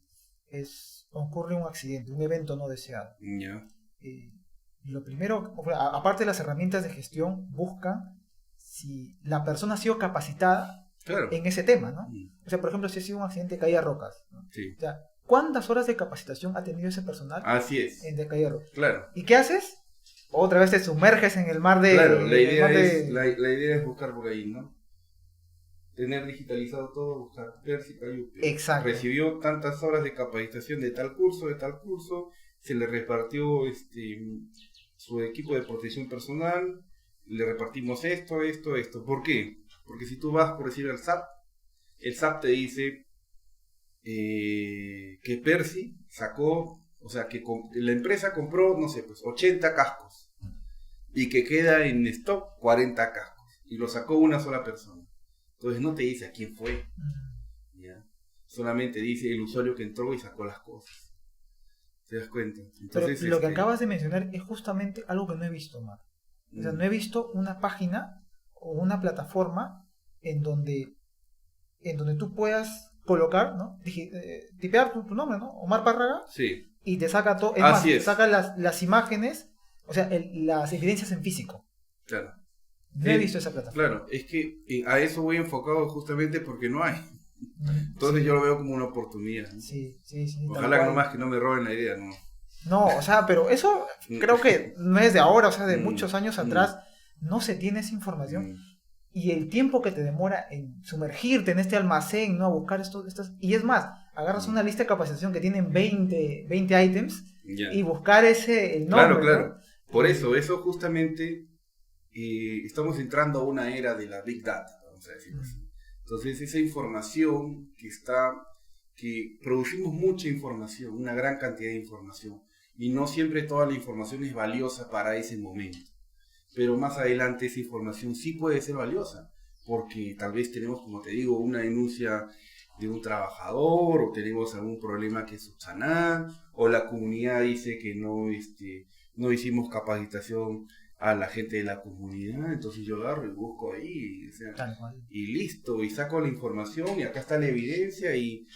ocurre un accidente, un evento no deseado. Ya. Lo primero, aparte de las herramientas de gestión, buscan si la persona ha sido capacitada claro. en ese tema, ¿no? O sea, por ejemplo, si ha sido un accidente de caída de rocas, ¿no? Sí. O sea, ¿cuántas horas de capacitación ha tenido ese personal? Así es. En de caída de rocas. Claro. ¿Y qué haces? Otra vez te sumerges en el mar de... Claro, la idea es buscar por ahí, ¿no? Tener digitalizado todo, buscar ver si cayó. Exacto. Recibió tantas horas de capacitación de tal curso, se le repartió su equipo de protección personal, le repartimos esto. ¿Por qué? Porque si tú vas por decir al SAP, el SAP te dice que Percy sacó, o sea, que la empresa compró, no sé, pues 80 cascos y que queda en stock 40 cascos y lo sacó una sola persona. Entonces no te dice a quién fue, ¿ya? Solamente dice el usuario que entró y sacó las cosas. ¿Te das cuenta? Entonces, pero lo que acabas de mencionar es justamente algo que no he visto, Mar. O sea, no he visto una página o una plataforma en donde tú puedas colocar, ¿no? Tipear tu nombre, ¿no? Omar Párraga. Sí. Y te saca todo. Es Así más, es. Te saca las imágenes, o sea, las evidencias en físico. Claro. No he visto esa plataforma. Claro, es que a eso voy enfocado justamente porque no hay. Entonces yo lo veo como una oportunidad, ¿no? Sí. Ojalá que nomás que no me roben la idea, ¿no? No, o sea, pero eso creo que no es de ahora, o sea, de muchos años atrás no se tiene esa información. Y el tiempo que te demora en sumergirte en este almacén, ¿no? A buscar estas... Y es más, agarras una lista de capacitación que tienen 20 ítems y buscar el nombre. Claro. ¿no? Por eso justamente estamos entrando a una era de la Big Data, vamos a decirlo así. Entonces esa información que producimos mucha información, una gran cantidad de información, y no siempre toda la información es valiosa para ese momento. Pero más adelante esa información sí puede ser valiosa, porque tal vez tenemos, como te digo, una denuncia de un trabajador, o tenemos algún problema que subsanar, o la comunidad dice que no hicimos capacitación a la gente de la comunidad, entonces yo agarro y busco ahí, o sea, y listo, y saco la información, y acá está la evidencia, y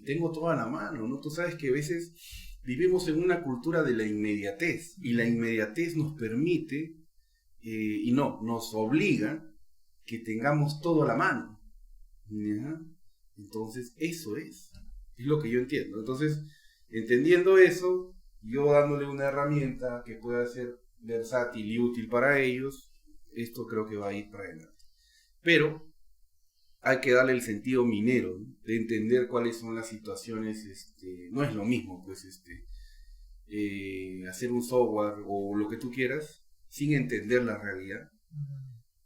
tengo toda la mano, ¿no? Tú sabes que a veces vivimos en una cultura de la inmediatez, y la inmediatez nos permite, nos obliga que tengamos todo a la mano. ¿Ya? Entonces, eso es lo que yo entiendo. Entonces, entendiendo eso, yo dándole una herramienta que pueda ser versátil y útil para ellos, esto creo que va a ir para adelante. Pero hay que darle el sentido minero, ¿no? De entender cuáles son las situaciones. No es lo mismo, pues, hacer un software o lo que tú quieras sin entender la realidad,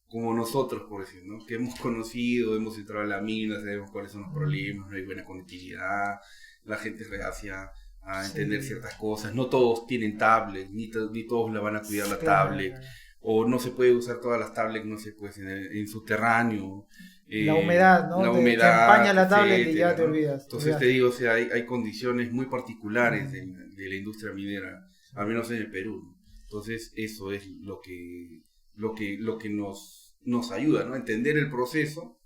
como nosotros, por decir, ¿no? Que hemos conocido, hemos entrado a la mina, sabemos cuáles son los problemas, no hay buena conectividad, la gente es reacia a entender ciertas cosas, no todos tienen tablets, ni todos la van a cuidar la tablet, o no se puede usar todas las tablets, no sé, pues en subterráneo. La humedad, ¿no? La Te humedad, empaña la tablet etcétera, y ya te ¿no? olvidas. Entonces te digo, o sea, hay condiciones muy particulares de la industria minera, al menos en el Perú, ¿no? Entonces eso es lo que nos ayuda, ¿no? Entender el proceso,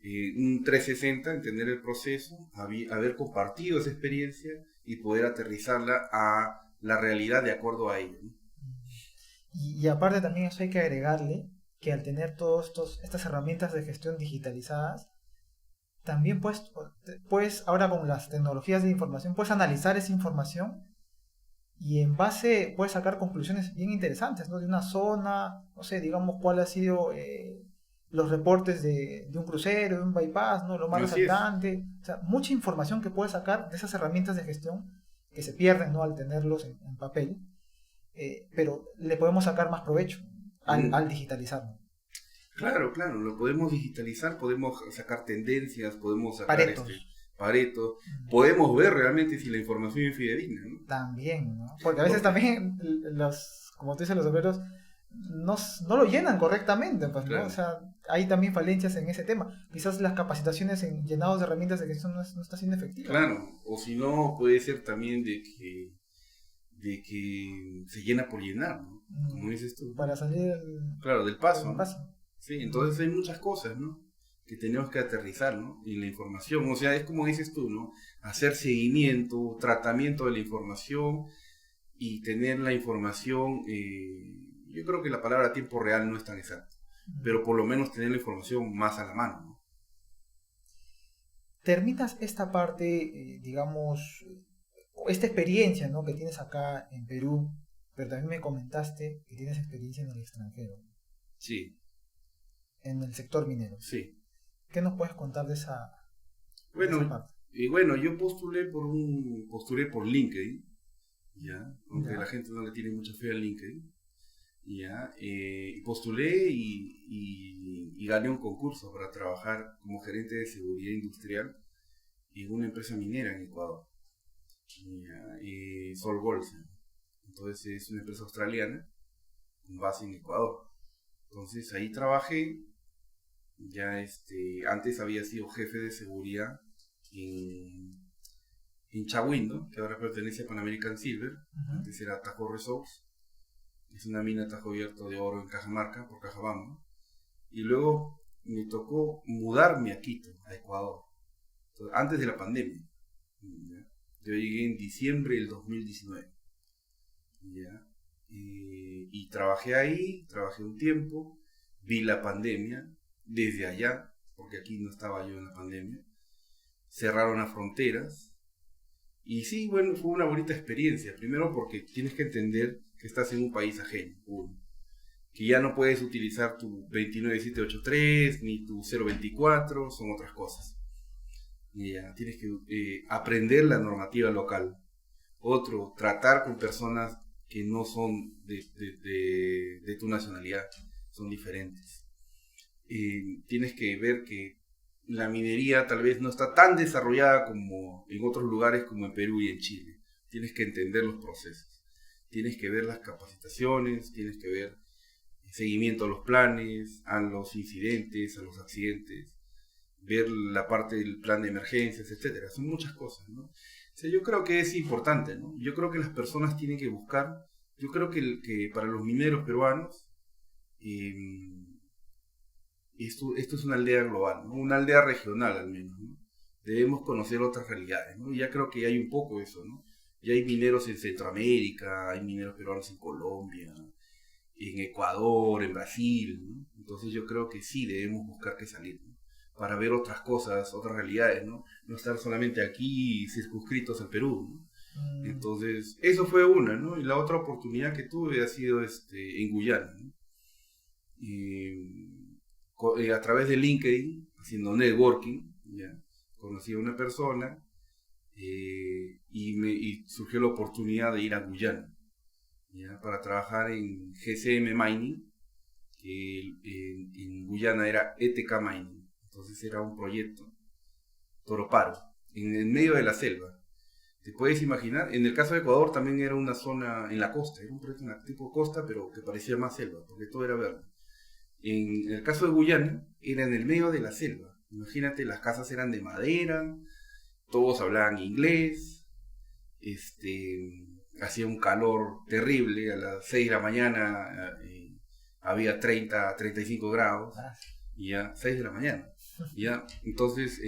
un 360, entender el proceso, haber compartido esa experiencia y poder aterrizarla a la realidad de acuerdo a ello, ¿no? Y aparte también eso hay que agregarle que al tener todas estas herramientas de gestión digitalizadas, también puedes, ahora con las tecnologías de información, puedes analizar esa información y en base puedes sacar conclusiones bien interesantes, ¿no? De una zona, no sé, digamos cuál ha sido los reportes de un crucero, de un bypass, ¿no? Lo más resaltante. O sea, mucha información que puedes sacar de esas herramientas de gestión que se pierden, ¿no? Al tenerlos en papel, pero le podemos sacar más provecho al digitalizarlo. Claro, lo podemos digitalizar, podemos sacar tendencias, podemos sacar Pareto, podemos ver realmente si la información es fidedigna, ¿no? También, ¿no? Porque a veces también como tú dices, los obreros no lo llenan correctamente, pues, ¿no? O sea, hay también falencias en ese tema. Quizás las capacitaciones en llenados de herramientas de gestión no está siendo efectivas. Claro, o si no, puede ser también de que se llena por llenar, ¿no? Como dices tú. Para salir del paso, del paso. Sí, entonces hay muchas cosas, ¿no? Que tenemos que aterrizar, ¿no? En la información, o sea, es como dices tú, ¿no? Hacer seguimiento, tratamiento de la información y tener la información, yo creo que la palabra tiempo real no es tan exacta, pero por lo menos tener la información más a la mano, ¿no? Terminas esta parte, digamos, esta experiencia, ¿no? Que tienes acá en Perú, pero también me comentaste que tienes experiencia en el extranjero. Sí. En el sector minero. Sí. ¿Qué nos puedes contar de esa parte? Bueno, yo postulé por LinkedIn, ¿ya? Aunque la gente no le tiene mucha fe al LinkedIn, ¿ya? Postulé y gané un concurso para trabajar como gerente de seguridad industrial en una empresa minera en Ecuador, Solgold. Entonces es una empresa australiana con base en Ecuador. Entonces ahí trabajé. Ya antes había sido jefe de seguridad en Chahuindo, que ahora pertenece a Pan American Silver. Antes era Tajo Resource, es una mina Tajo abierto de oro en Cajamarca, por Cajabamba. Y luego me tocó mudarme a Quito, a Ecuador, antes de la pandemia. ¿Ya? Yo llegué en diciembre del 2019. ¿Ya? Y trabajé ahí, trabajé un tiempo, vi la pandemia. Desde allá, porque aquí no estaba yo en la pandemia, cerraron las fronteras y sí, bueno, fue una bonita experiencia. Primero porque tienes que entender que estás en un país ajeno, que ya no puedes utilizar tu 29783 ni tu 024, son otras cosas. Y ya tienes que aprender la normativa local. Otro, tratar con personas que no son de tu nacionalidad, son diferentes. Tienes que ver que la minería tal vez no está tan desarrollada como en otros lugares como en Perú y en Chile. Tienes que entender los procesos, tienes que ver las capacitaciones, tienes que ver el seguimiento a los planes, a los incidentes, a los accidentes, ver la parte del plan de emergencias, etcétera. Son muchas cosas, ¿no? O sea, yo creo que es importante, ¿no? Yo creo que las personas tienen que buscar, yo creo que para los mineros peruanos, esto es una aldea global, ¿no? Una aldea regional al menos, ¿no? Debemos conocer otras realidades, ¿no? Y ya creo que hay un poco eso, ¿no? Y hay mineros en Centroamérica, hay mineros peruanos en Colombia, en Ecuador, en Brasil, ¿no? Entonces yo creo que sí debemos buscar que salir, ¿no? Para ver otras cosas, otras realidades, ¿no? No estar solamente aquí circunscritos al Perú, ¿no? Entonces, eso fue una, ¿no? Y la otra oportunidad que tuve ha sido en Guyana, ¿no? A través de LinkedIn, haciendo networking, ¿ya? Conocí a una persona y surgió la oportunidad de ir a Guyana, ¿ya? Para trabajar en GCM Mining, que en Guyana era ETK Mining. Entonces era un proyecto Toroparo, en el medio de la selva. ¿Te puedes imaginar? En el caso de Ecuador también era una zona en la costa, era un proyecto en tipo costa, pero que parecía más selva, porque todo era verde. En el caso de Guyana, era en el medio de la selva. Imagínate, las casas eran de madera, todos hablaban inglés, hacía un calor terrible, a las 6 de la mañana había 35 grados, y ya 6 de la mañana. ¿Ya? Entonces,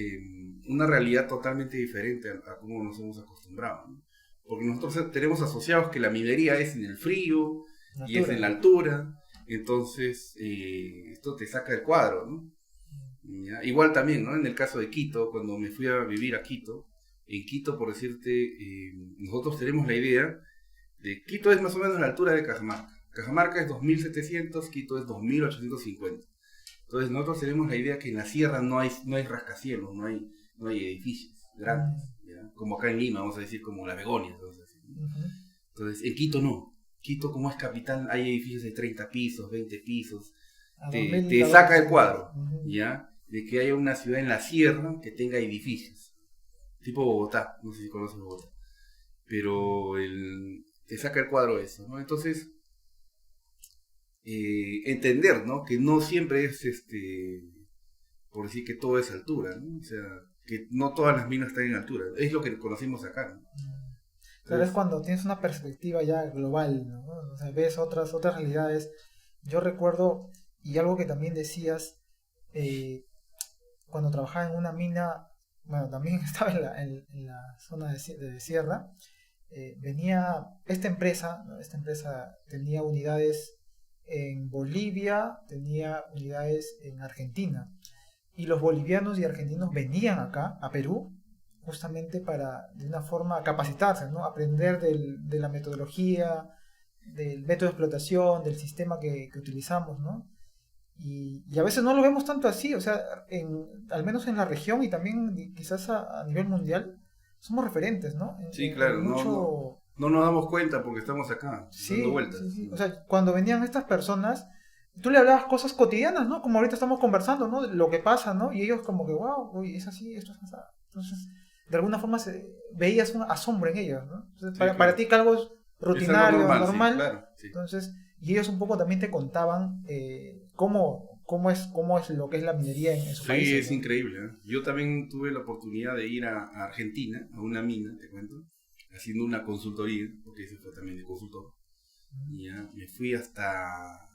una realidad totalmente diferente a cómo nos hemos acostumbrado, ¿no? Porque nosotros tenemos asociados que la minería es en el frío y es en la altura, entonces esto te saca del cuadro, ¿no? ¿Ya? Igual también, ¿no? En el caso de Quito, cuando me fui a vivir a Quito, en Quito, por decirte, nosotros tenemos la idea de Quito es más o menos la altura de Cajamarca. Cajamarca es 2700, Quito es 2850. Entonces nosotros tenemos la idea que en la sierra no hay rascacielos, no hay edificios grandes, ¿ya? Como acá en Lima, vamos a decir, como La Begonia. Entonces en Quito no. Quito, como es capital, hay edificios de 30 pisos, 20 pisos. Te saca el cuadro, ¿ya? De que haya una ciudad en la sierra que tenga edificios. Tipo Bogotá, no sé si conoces Bogotá. Pero te saca el cuadro eso, ¿no? Entonces, entender, ¿no? Que no siempre es, por decir que todo es altura, ¿no? O sea, que no todas las minas están en altura. Es lo que conocimos acá, ¿no? Pero es cuando tienes una perspectiva ya global, ¿no? O sea, ves otras realidades. Yo recuerdo, y algo que también decías, cuando trabajaba en una mina, bueno, también estaba en la zona de sierra, venía esta empresa, ¿no? Esta empresa tenía unidades en Bolivia, tenía unidades en Argentina, y los bolivianos y argentinos venían acá, a Perú, justamente para, de una forma, capacitarse, ¿no? Aprender de la metodología, del método de explotación, del sistema que utilizamos, ¿no? Y a veces no lo vemos tanto así, o sea, al menos en la región y también quizás a nivel mundial, somos referentes, ¿no? Sí, claro, no nos damos cuenta porque estamos acá, dando vueltas. Sí. O sea, cuando venían estas personas, tú le hablabas cosas cotidianas, ¿no? Como ahorita estamos conversando, ¿no? De lo que pasa, ¿no? Y ellos como que, wow, uy, es así, esto es así. Entonces, de alguna forma veías un asombro en ellos, ¿no? Entonces, para ti que algo es rutinario, es algo normal, sí, claro, sí. Entonces, y ellos un poco también te contaban cómo es lo que es la minería en su país. Sí, es ¿no? increíble, ¿eh? Yo también tuve la oportunidad de ir a Argentina, a una mina, te cuento, haciendo una consultoría, porque ese fue también de consultor. Y ya me fui hasta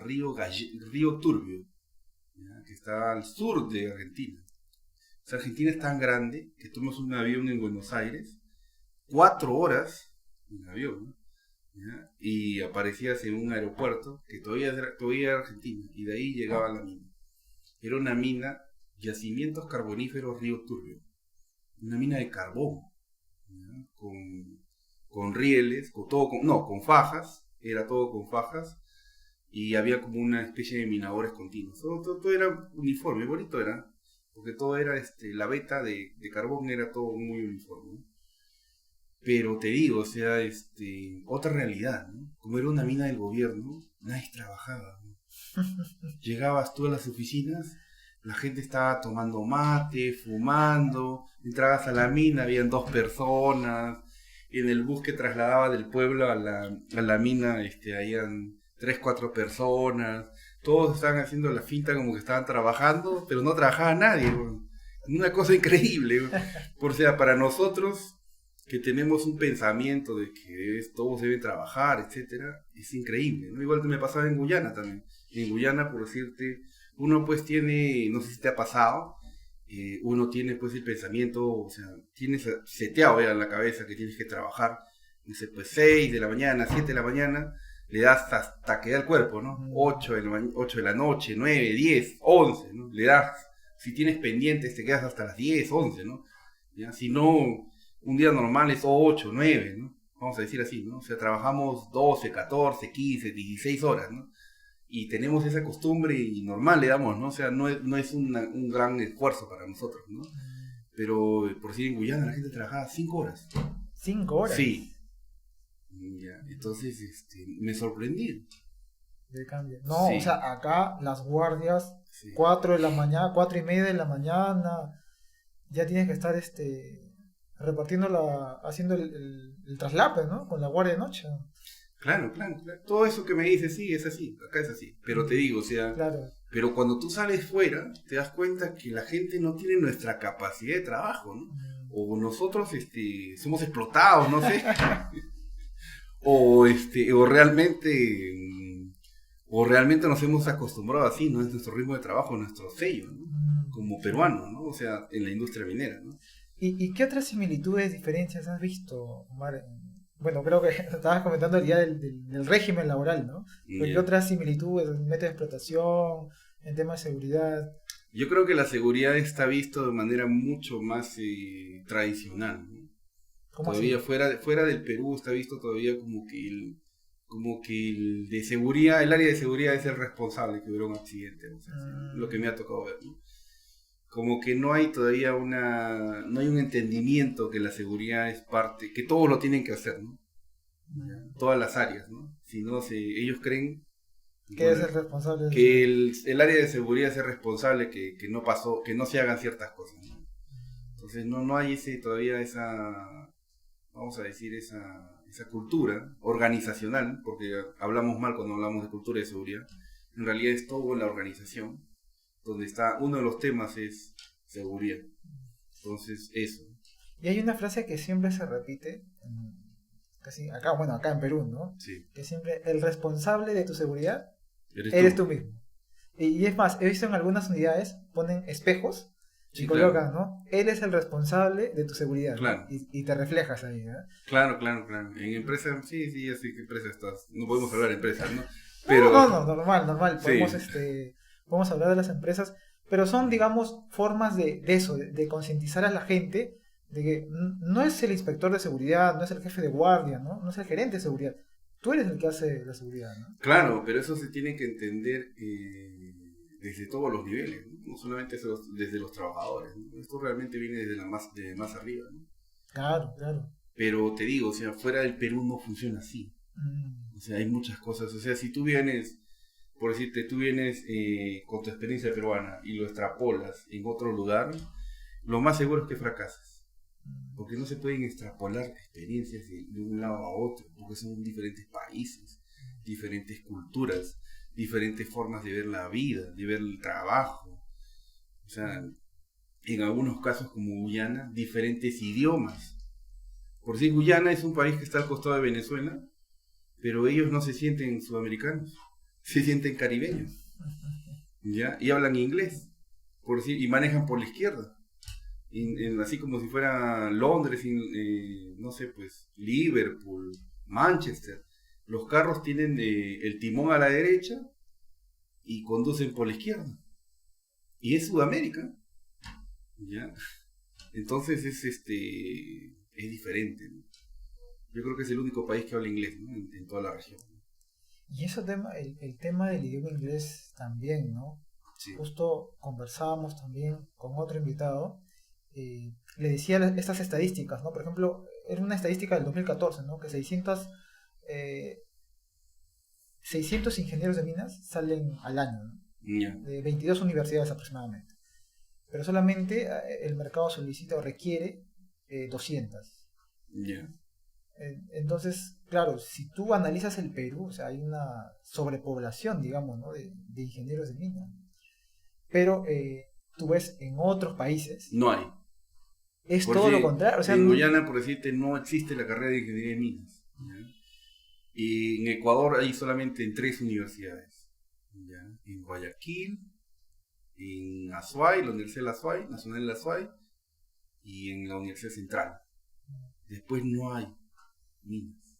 Río Turbio, ¿ya? Que está al sur de Argentina. O sea, Argentina es tan grande que tomas un avión en Buenos Aires, 4 horas en avión, ¿no? ¿Ya? Y aparecías en un aeropuerto que todavía era Argentina, y de ahí llegaba a la mina. Era una mina, Yacimientos Carboníferos Río Turbio, una mina de carbón, ¿ya? Con rieles, con fajas, era todo con fajas, y había como una especie de minadores continuos. Todo era uniforme, bonito era, porque todo era, la veta de carbón era todo muy uniforme, ¿no? Pero te digo, o sea, otra realidad, ¿no? Como era una mina del gobierno, nadie trabajaba, ¿no? Llegabas tú a las oficinas, la gente estaba tomando mate, fumando, entrabas a la mina, habían 2 personas, y en el bus que trasladaba del pueblo a la mina, habían 3, 4 personas, todos estaban haciendo la finta como que estaban trabajando, pero no trabajaba nadie, ¿no? Una cosa increíble, ¿no? O sea, para nosotros que tenemos un pensamiento de que todos deben trabajar, etcétera, es increíble, ¿no? Igual que me pasaba en Guyana también. En Guyana, por decirte, uno pues tiene, no sé si te ha pasado, uno tiene pues el pensamiento, o sea, tienes seteado ya en la cabeza que tienes que trabajar, dice pues 6 de la mañana, 7 de la mañana, le das hasta que da el cuerpo, ¿no? 8 de la noche, 9, 10, 11, ¿no? Le das, si tienes pendientes te quedas hasta las 10, 11, ¿no? ¿Ya? Si no, un día normal es 8, 9, ¿no? Vamos a decir así, ¿no? O sea, trabajamos 12, 14, 15, 16 horas, ¿no? Y tenemos esa costumbre y normal le damos, ¿no? O sea, no es un gran esfuerzo para nosotros, ¿no? Pero por decir en Guyana la gente trabajaba 5 horas. 5 horas. Sí. Ya, entonces me sorprendí. De cambio. No, Sí. o sea, acá las guardias, Sí. 4 de la mañana, 4:30 de la mañana, ya tienes que estar repartiendo haciendo el traslape, ¿no? Con la guardia de noche. Claro. Todo eso que me dices, sí, es así, acá es así. Pero te digo, o sea, Claro. pero cuando tú sales fuera, te das cuenta que la gente no tiene nuestra capacidad de trabajo, ¿no? O nosotros somos explotados, no sé. o realmente nos hemos acostumbrado así, ¿no? Es nuestro ritmo de trabajo, nuestro sello, ¿no? Como peruano, ¿no? O sea, en la industria minera, ¿no? ¿Y qué otras similitudes, diferencias has visto, Omar? Bueno, creo que estabas comentando el día del régimen laboral, ¿no? Pero ¿qué otras similitudes en método de explotación, en temas de seguridad? Yo creo que la seguridad está visto de manera mucho más tradicional, ¿no? Todavía fuera del Perú está visto todavía como que el de seguridad, el área de seguridad es el responsable que hubiera un accidente, o sea, lo que me ha tocado ver, ¿no? Como que no hay todavía no hay un entendimiento que la seguridad es parte, que todos lo tienen que hacer, ¿no? Todas las áreas, ¿no? Si no, ellos creen ¿Qué es el responsable? Que el área de seguridad es el responsable que no se hagan ciertas cosas, ¿no? Entonces no hay todavía vamos a decir, esa cultura organizacional, porque hablamos mal cuando hablamos de cultura de seguridad. En realidad es todo en la organización, donde está, uno de los temas es seguridad. Entonces, eso. Y hay una frase que siempre se repite, casi acá en Perú, ¿no? Sí. Que siempre, el responsable de tu seguridad Eres tú mismo. Y es más, he visto en algunas unidades, ponen espejos sí, y colocan, claro. ¿no? Él es el responsable de tu seguridad. Claro. ¿No? Y te reflejas ahí, ¿no? Claro. En empresa, sí, así que empresa estás. No podemos hablar de empresas, ¿no? Pero... No, normal. Podemos, sí. podemos hablar de las empresas, pero son, digamos, formas de eso, de concientizar a la gente de que no es el inspector de seguridad, no es el jefe de guardia, ¿no? No es el gerente de seguridad. Tú eres el que hace la seguridad, ¿no? Claro, pero eso se tiene que entender desde todos los niveles, no solamente desde los trabajadores, ¿no? Esto realmente viene desde más arriba, ¿no? Claro. Pero te digo, o sea, fuera del Perú no funciona así. O sea, hay muchas cosas. O sea, si tú vienes, por decirte, con tu experiencia peruana y lo extrapolas en otro lugar, lo más seguro es que fracasas. Porque no se pueden extrapolar experiencias de un lado a otro, porque son diferentes países, diferentes culturas, diferentes formas de ver la vida, de ver el trabajo. O sea, en algunos casos como Guyana, diferentes idiomas. Por si Guyana es un país que está al costado de Venezuela, pero ellos no se sienten sudamericanos, se sienten caribeños, ¿ya? Y hablan inglés, y manejan por la izquierda. Así como si fuera Londres, no sé, pues Liverpool, Manchester. Los carros tienen el timón a la derecha y conducen por la izquierda. Y es Sudamérica, ¿ya? Entonces es diferente, ¿no? Yo creo que es el único país que habla inglés, ¿no? en toda la región. Y eso el tema del idioma inglés también, ¿no? Sí. Justo conversábamos también con otro invitado. Le decía estas estadísticas, ¿no? Por ejemplo, era una estadística del 2014, ¿no? Que 600 ingenieros de minas salen al año, ¿no? Yeah. De 22 universidades aproximadamente. Pero solamente el mercado solicita o requiere 200. Yeah. Entonces, claro, si tú analizas el Perú, o sea, hay una sobrepoblación, digamos, ¿no? de ingenieros de minas. Pero tú ves en otros países... No hay. Es todo lo contrario. O sea, en Guyana, por decirte, no existe la carrera de ingeniería de minas, ¿ya? Y en Ecuador hay solamente en 3 universidades, ¿ya? En Guayaquil, en Azuay, la Universidad de la Azuay, Nacional de la Azuay, y en la Universidad Central. Después no hay minas,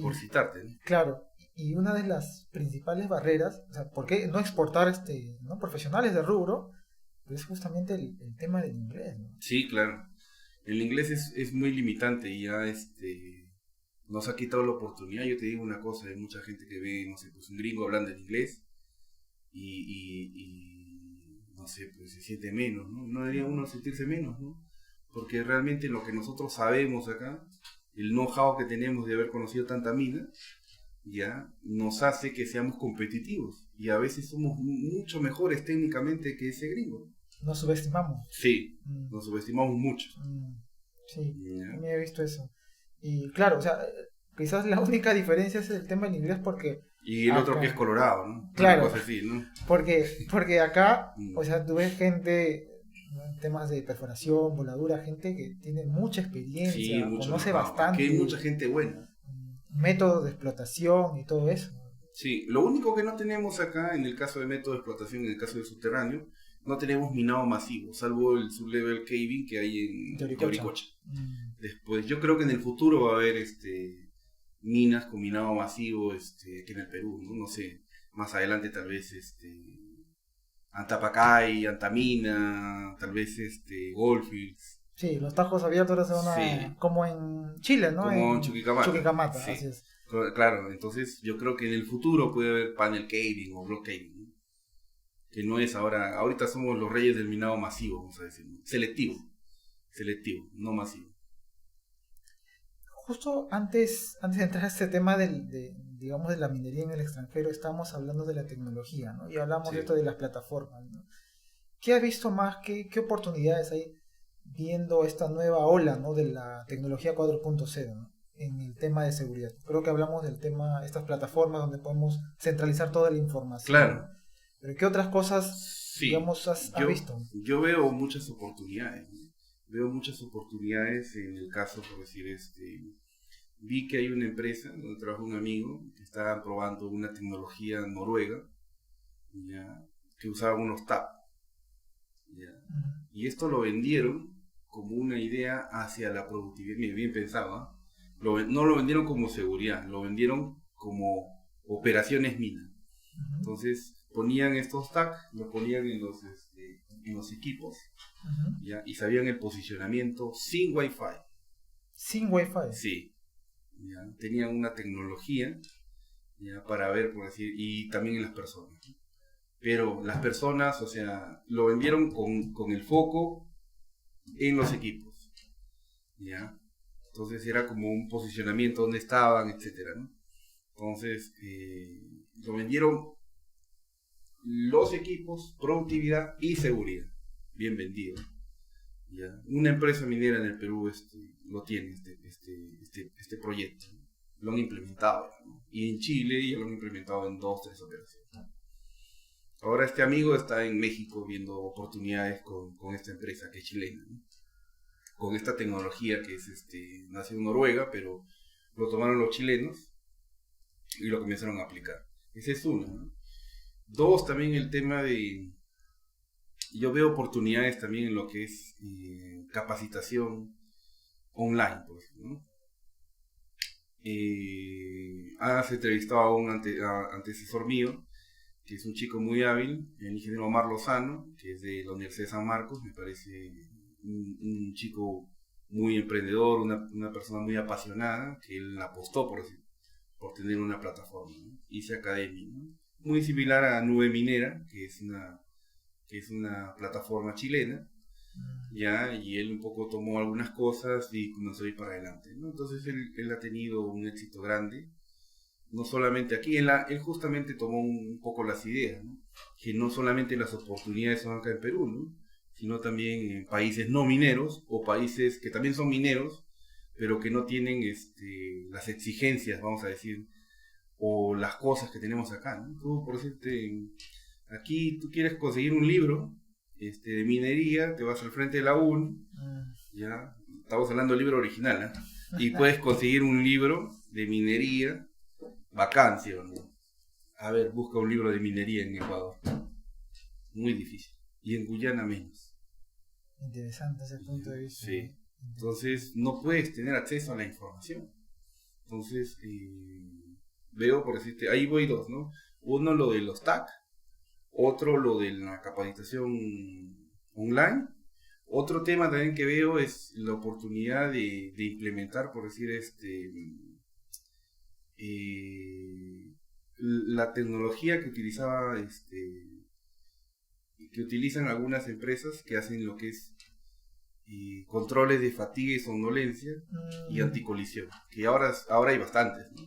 por citarte, ¿no? Claro, y una de las principales barreras, o sea, ¿por qué no exportar ¿no? profesionales de rubro? Pues es justamente el tema del inglés, ¿no? Sí, claro. El inglés es muy limitante y ya nos ha quitado la oportunidad. Yo te digo una cosa, hay mucha gente que ve, no sé, pues un gringo hablando en inglés y no sé, pues se siente menos, ¿no? No debería uno sentirse menos, ¿no? Porque realmente lo que nosotros sabemos acá, el know-how que tenemos de haber conocido tanta mina, ya nos hace que seamos competitivos y a veces somos mucho mejores técnicamente que ese gringo. Nos subestimamos. Sí, nos subestimamos mucho. Sí, Ya. también he visto eso. Y claro, o sea, quizás la única diferencia es el tema del inglés porque... Y el otro que es colorado, ¿no? Claro, una cosa así, ¿no? porque acá, o sea, tú ves gente, ¿no? En temas de perforación, voladura, gente que tiene mucha experiencia, Sí, mucho conoce know-how. bastante. Que hay mucha gente buena. Métodos de explotación y todo eso. Sí, lo único que no tenemos acá, en el caso de método de explotación, en el caso del subterráneo, no tenemos minado masivo, salvo el sublevel caving que hay en Yauricocha. Después, yo creo que en el futuro va a haber minas con minado masivo aquí en el Perú, ¿no? No sé, más adelante tal vez Antapacay, Antamina, tal vez Goldfields. Sí, los tajos abiertos ahora se van Sí. como en Chile, ¿no? Como en Chuquicamata. Chuquicamata, Sí. así es. Claro, entonces yo creo que en el futuro puede haber panel caving o block caving, ¿no? Que no es ahorita somos los reyes del minado masivo, vamos a decir, ¿no? Selectivo, no masivo. Justo antes de entrar a este tema digamos, de la minería en el extranjero, estábamos hablando de la tecnología, ¿no? Y hablamos Sí. de esto de las plataformas, ¿no? ¿Qué has visto más? ¿Qué oportunidades hay viendo esta nueva ola, ¿no? De la tecnología 4.0, ¿no? En el tema de seguridad? Creo que hablamos del tema, estas plataformas donde podemos centralizar toda la información. Claro. Pero ¿qué otras cosas, Sí. digamos, has visto? Yo veo muchas oportunidades, ¿no? Veo muchas oportunidades en el caso, por decir, vi que hay una empresa donde trabaja un amigo que está probando una tecnología noruega, ¿ya? Que usaba unos TAP, ¿ya? Y esto lo vendieron como una idea hacia la productividad, bien pensado, ¿eh? No lo vendieron como seguridad, lo vendieron como operaciones mina. Entonces ponían estos tags, lo ponían en los equipos, ¿ya? Y sabían el posicionamiento sin Wi-Fi. ¿Sin Wi-Fi? Sí, ¿ya? Tenían una tecnología, ¿ya? Para ver, por decir, y también en las personas. Pero las personas, o sea, lo vendieron con el foco en los equipos, ¿ya? Entonces era como un posicionamiento donde estaban, etcétera, ¿no? Entonces lo vendieron los equipos, productividad y seguridad, bien vendido, ¿ya? Una empresa minera en el Perú lo tiene este proyecto, ¿no? Lo han implementado, ¿no? Y en Chile ya lo han implementado en 2-3 operaciones, ¿no? Ahora este amigo está en México viendo oportunidades con esta empresa que es chilena, ¿no? Con esta tecnología que es nació en Noruega, pero lo tomaron los chilenos y lo comenzaron a aplicar. Esa es una, ¿no? Dos, también el tema yo veo oportunidades también en lo que es capacitación online, pues, ¿no? Has entrevistado a un antecesor mío, que es un chico muy hábil, el ingeniero Omar Lozano, que es de la Universidad de San Marcos. Me parece un chico muy emprendedor, una persona muy apasionada, que él apostó por tener una plataforma, ¿no? Hice Academy, ¿no? Muy similar a Nube Minera, que es una plataforma chilena, ¿ya? Y él un poco tomó algunas cosas y comenzó a ir para adelante, ¿no? Entonces él ha tenido un éxito grande, no solamente aquí, él justamente tomó un poco las ideas, ¿no? Que no solamente las oportunidades son acá en Perú, ¿no? Sino también en países no mineros o países que también son mineros, pero que no tienen las exigencias, vamos a decir, o las cosas que tenemos acá, ¿no? Tú, por decirte, aquí tú quieres conseguir un libro de minería, te vas al frente de la UN, ya, estamos hablando del libro original, ¿eh? Y puedes conseguir un libro de minería, vacancia, ¿no? A ver, busca un libro de minería en Ecuador. muy difícil. Y en Guyana menos. Interesante ese punto de vista. Sí. Entonces no puedes tener acceso a la información. Entonces veo, por decirte, ahí voy dos, ¿no? Uno lo de los TAC, otro lo de la capacitación online. Otro tema también que veo es la oportunidad de implementar, por decir, la tecnología que utilizaba, que utilizan algunas empresas que hacen lo que es controles de fatiga y somnolencia y anticolisión, que ahora hay bastantes, ¿no?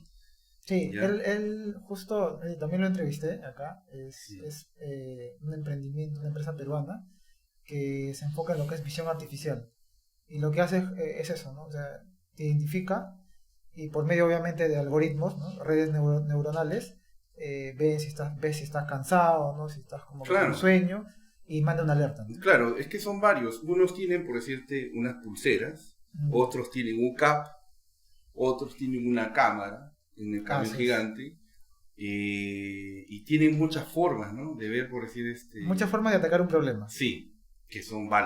Sí, él justo, también lo entrevisté acá, Sí. es un emprendimiento, una empresa peruana que se enfoca en lo que es visión artificial. Y lo que hace es eso, ¿no? O sea, te identifica y por medio obviamente de algoritmos, ¿no? Redes neuronales, ves si estás cansado, ¿no? Si estás como que con Claro, sueño y manda una alerta, ¿no? claro, es que son varios. Unos tienen, por decirte, unas pulseras, otros tienen un cap, otros tienen una cámara en el camión Así es. gigante, y tienen muchas formas, ¿no? De ver, por decir, Muchas formas de atacar un problema, sí, que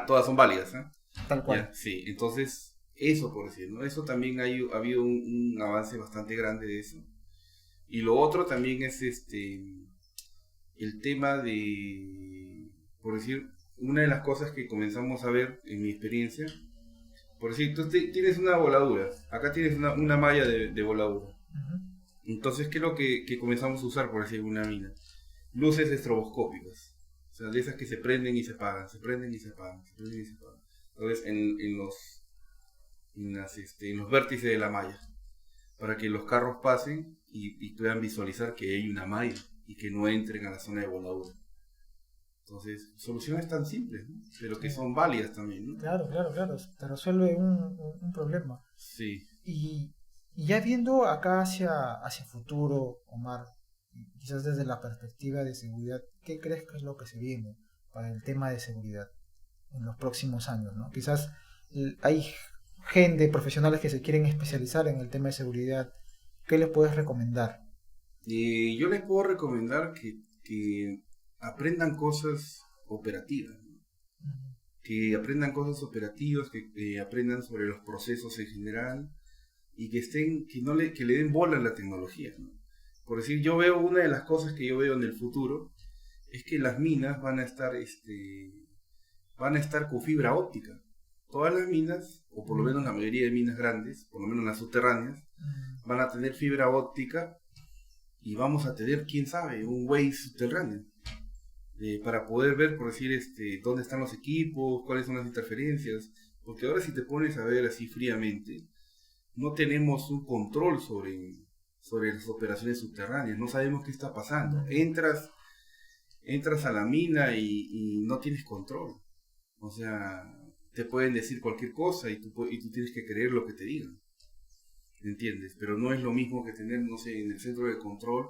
todas son válidas, ¿eh? tal cual. Ya, sí, entonces, eso por decir, ¿no? Eso también ha habido un avance bastante grande de eso. Y lo otro también es el tema de, por decir, una de las cosas que comenzamos a ver en mi experiencia, por decir, tú tienes una voladura, acá tienes una malla de voladura. Ujú. Entonces, ¿qué es lo que comenzamos a usar, por decir, una mina? Luces estroboscópicas. O sea, de esas que se prenden y se apagan, se prenden y se apagan, se prenden y se apagan. Entonces, en los vértices de la malla, para que los carros pasen y puedan visualizar que hay una malla y que no entren a la zona de voladura. Entonces, soluciones tan simples, ¿no? Pero que son válidas también, ¿no? Claro, claro, claro. Te resuelve un problema. Sí. Y, y ya viendo acá hacia futuro, Omar, quizás desde la perspectiva de seguridad, ¿qué crees que es lo que se viene para el tema de seguridad en los próximos años, ¿no? Quizás hay gente, profesionales que se quieren especializar en el tema de seguridad. ¿Qué les puedes recomendar? Yo les puedo recomendar que aprendan cosas operativas, ¿no? Que aprendan cosas operativas, que aprendan sobre los procesos en general y que le den bola a la tecnología, ¿no? Por decir, yo veo una de las cosas que yo veo en el futuro es que las minas van a estar con fibra óptica. Todas las minas, o por lo menos la mayoría de minas grandes, por lo menos las subterráneas, van a tener fibra óptica y vamos a tener, quién sabe, un Waze subterráneo. Para poder ver, por decir, dónde están los equipos, cuáles son las interferencias, porque ahora si te pones a ver así fríamente, no tenemos un control sobre las operaciones subterráneas, no sabemos qué está pasando. Entras a la mina y no tienes control. O sea, te pueden decir cualquier cosa y tú tienes que creer lo que te digan. ¿Entiendes? Pero no es lo mismo que tener, no sé, en el centro de control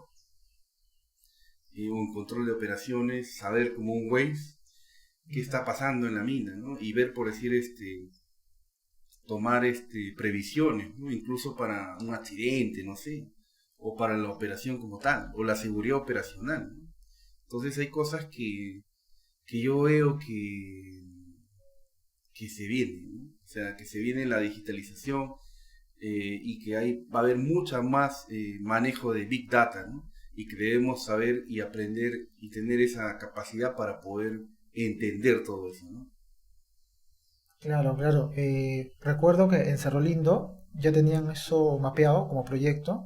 un control de operaciones, saber como un Waze qué está pasando en la mina, ¿no? Y ver, por decir, tomar previsiones, ¿no? Incluso para un accidente, no sé, o para la operación como tal, o la seguridad operacional, ¿no? Entonces hay cosas que yo veo que se vienen, ¿no? O sea, que se viene la digitalización, y que va a haber mucha más manejo de Big Data, ¿no? Y que debemos saber y aprender y tener esa capacidad para poder entender todo eso, ¿no? Claro, claro. Recuerdo que en Cerro Lindo ya tenían eso mapeado como proyecto,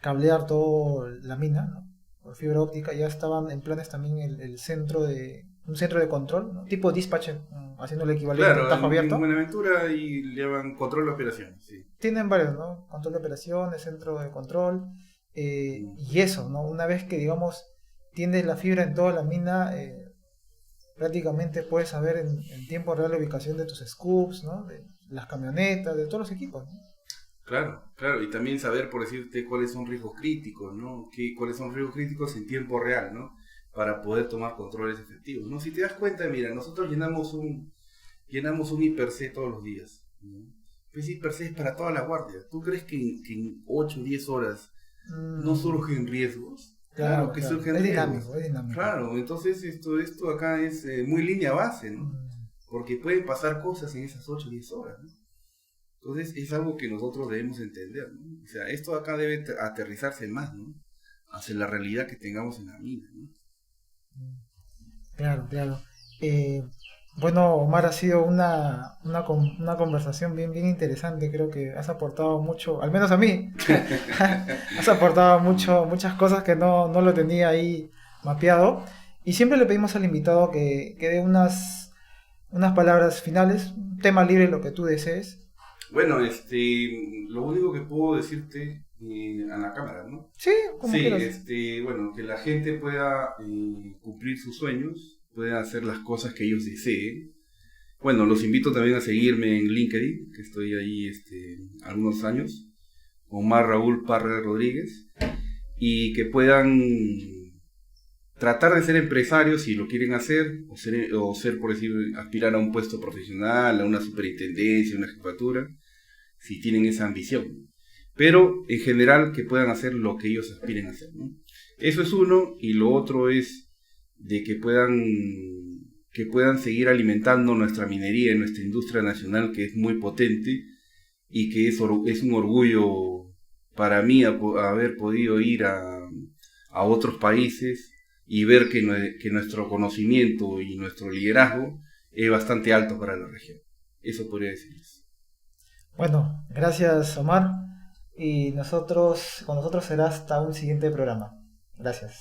cablear toda la mina, ¿no? Por fibra óptica, ya estaban en planes también un centro de control, ¿no? Tipo dispatcher, haciendo el equivalente en Claro, tajo en abierto. Buenaventura y llevan control de operaciones, sí. Tienen varios, ¿no? Control de operaciones, centro de control, Mm. y eso, ¿no? Una vez que, digamos, tienes la fibra en toda la mina, prácticamente puedes saber en tiempo real la ubicación de tus scoops, ¿no? De las camionetas, de todos los equipos, ¿no? Claro, claro, y también saber, por decirte, cuáles son riesgos críticos, ¿no? Cuáles son riesgos críticos en tiempo real, ¿no? Para poder tomar controles efectivos, ¿no? Si te das cuenta, mira, nosotros llenamos un hiper-C todos los días, ¿no? Pues hiper-C es para toda la guardia. ¿Tú crees que en 8 o 10 horas no Mm, surgen riesgos? Claro, que claro. surgen Es riesgos. dinámico, es dinámico. Claro, entonces esto acá es muy línea base, ¿no? Mm, Porque pueden pasar cosas en esas 8 o 10 horas, ¿no? Entonces es algo que nosotros debemos entender, ¿no? O sea, esto acá debe aterrizarse más, ¿no? Hacia la realidad que tengamos en la mina, ¿no? claro, claro. Eh, bueno, Omar, ha sido una conversación bien interesante. Creo que has aportado mucho, al menos a mí, has aportado muchas cosas que no lo tenía ahí mapeado. Y siempre le pedimos al invitado que dé unas palabras finales, un tema libre, lo que tú desees. Bueno, lo único que puedo decirte a la cámara, ¿no? Sí, como Sí, quieras. bueno, que la gente pueda cumplir sus sueños, pueda hacer las cosas que ellos deseen. Bueno, los invito también a seguirme en LinkedIn, que estoy ahí algunos años, Omar Raúl Parra Rodríguez, y que puedan tratar de ser empresarios si lo quieren hacer, o ser, por decir, aspirar a un puesto profesional, a una superintendencia, una jefatura, si tienen esa ambición. Pero en general que puedan hacer lo que ellos aspiren a hacer, ¿no? Eso es uno, y lo otro es de que puedan seguir alimentando nuestra minería y nuestra industria nacional, que es muy potente y que es un orgullo para mí haber podido ir a otros países y ver que nuestro conocimiento y nuestro liderazgo es bastante alto para la región. Eso podría decirles. Bueno, gracias, Omar. Y con nosotros será hasta un siguiente programa. Gracias.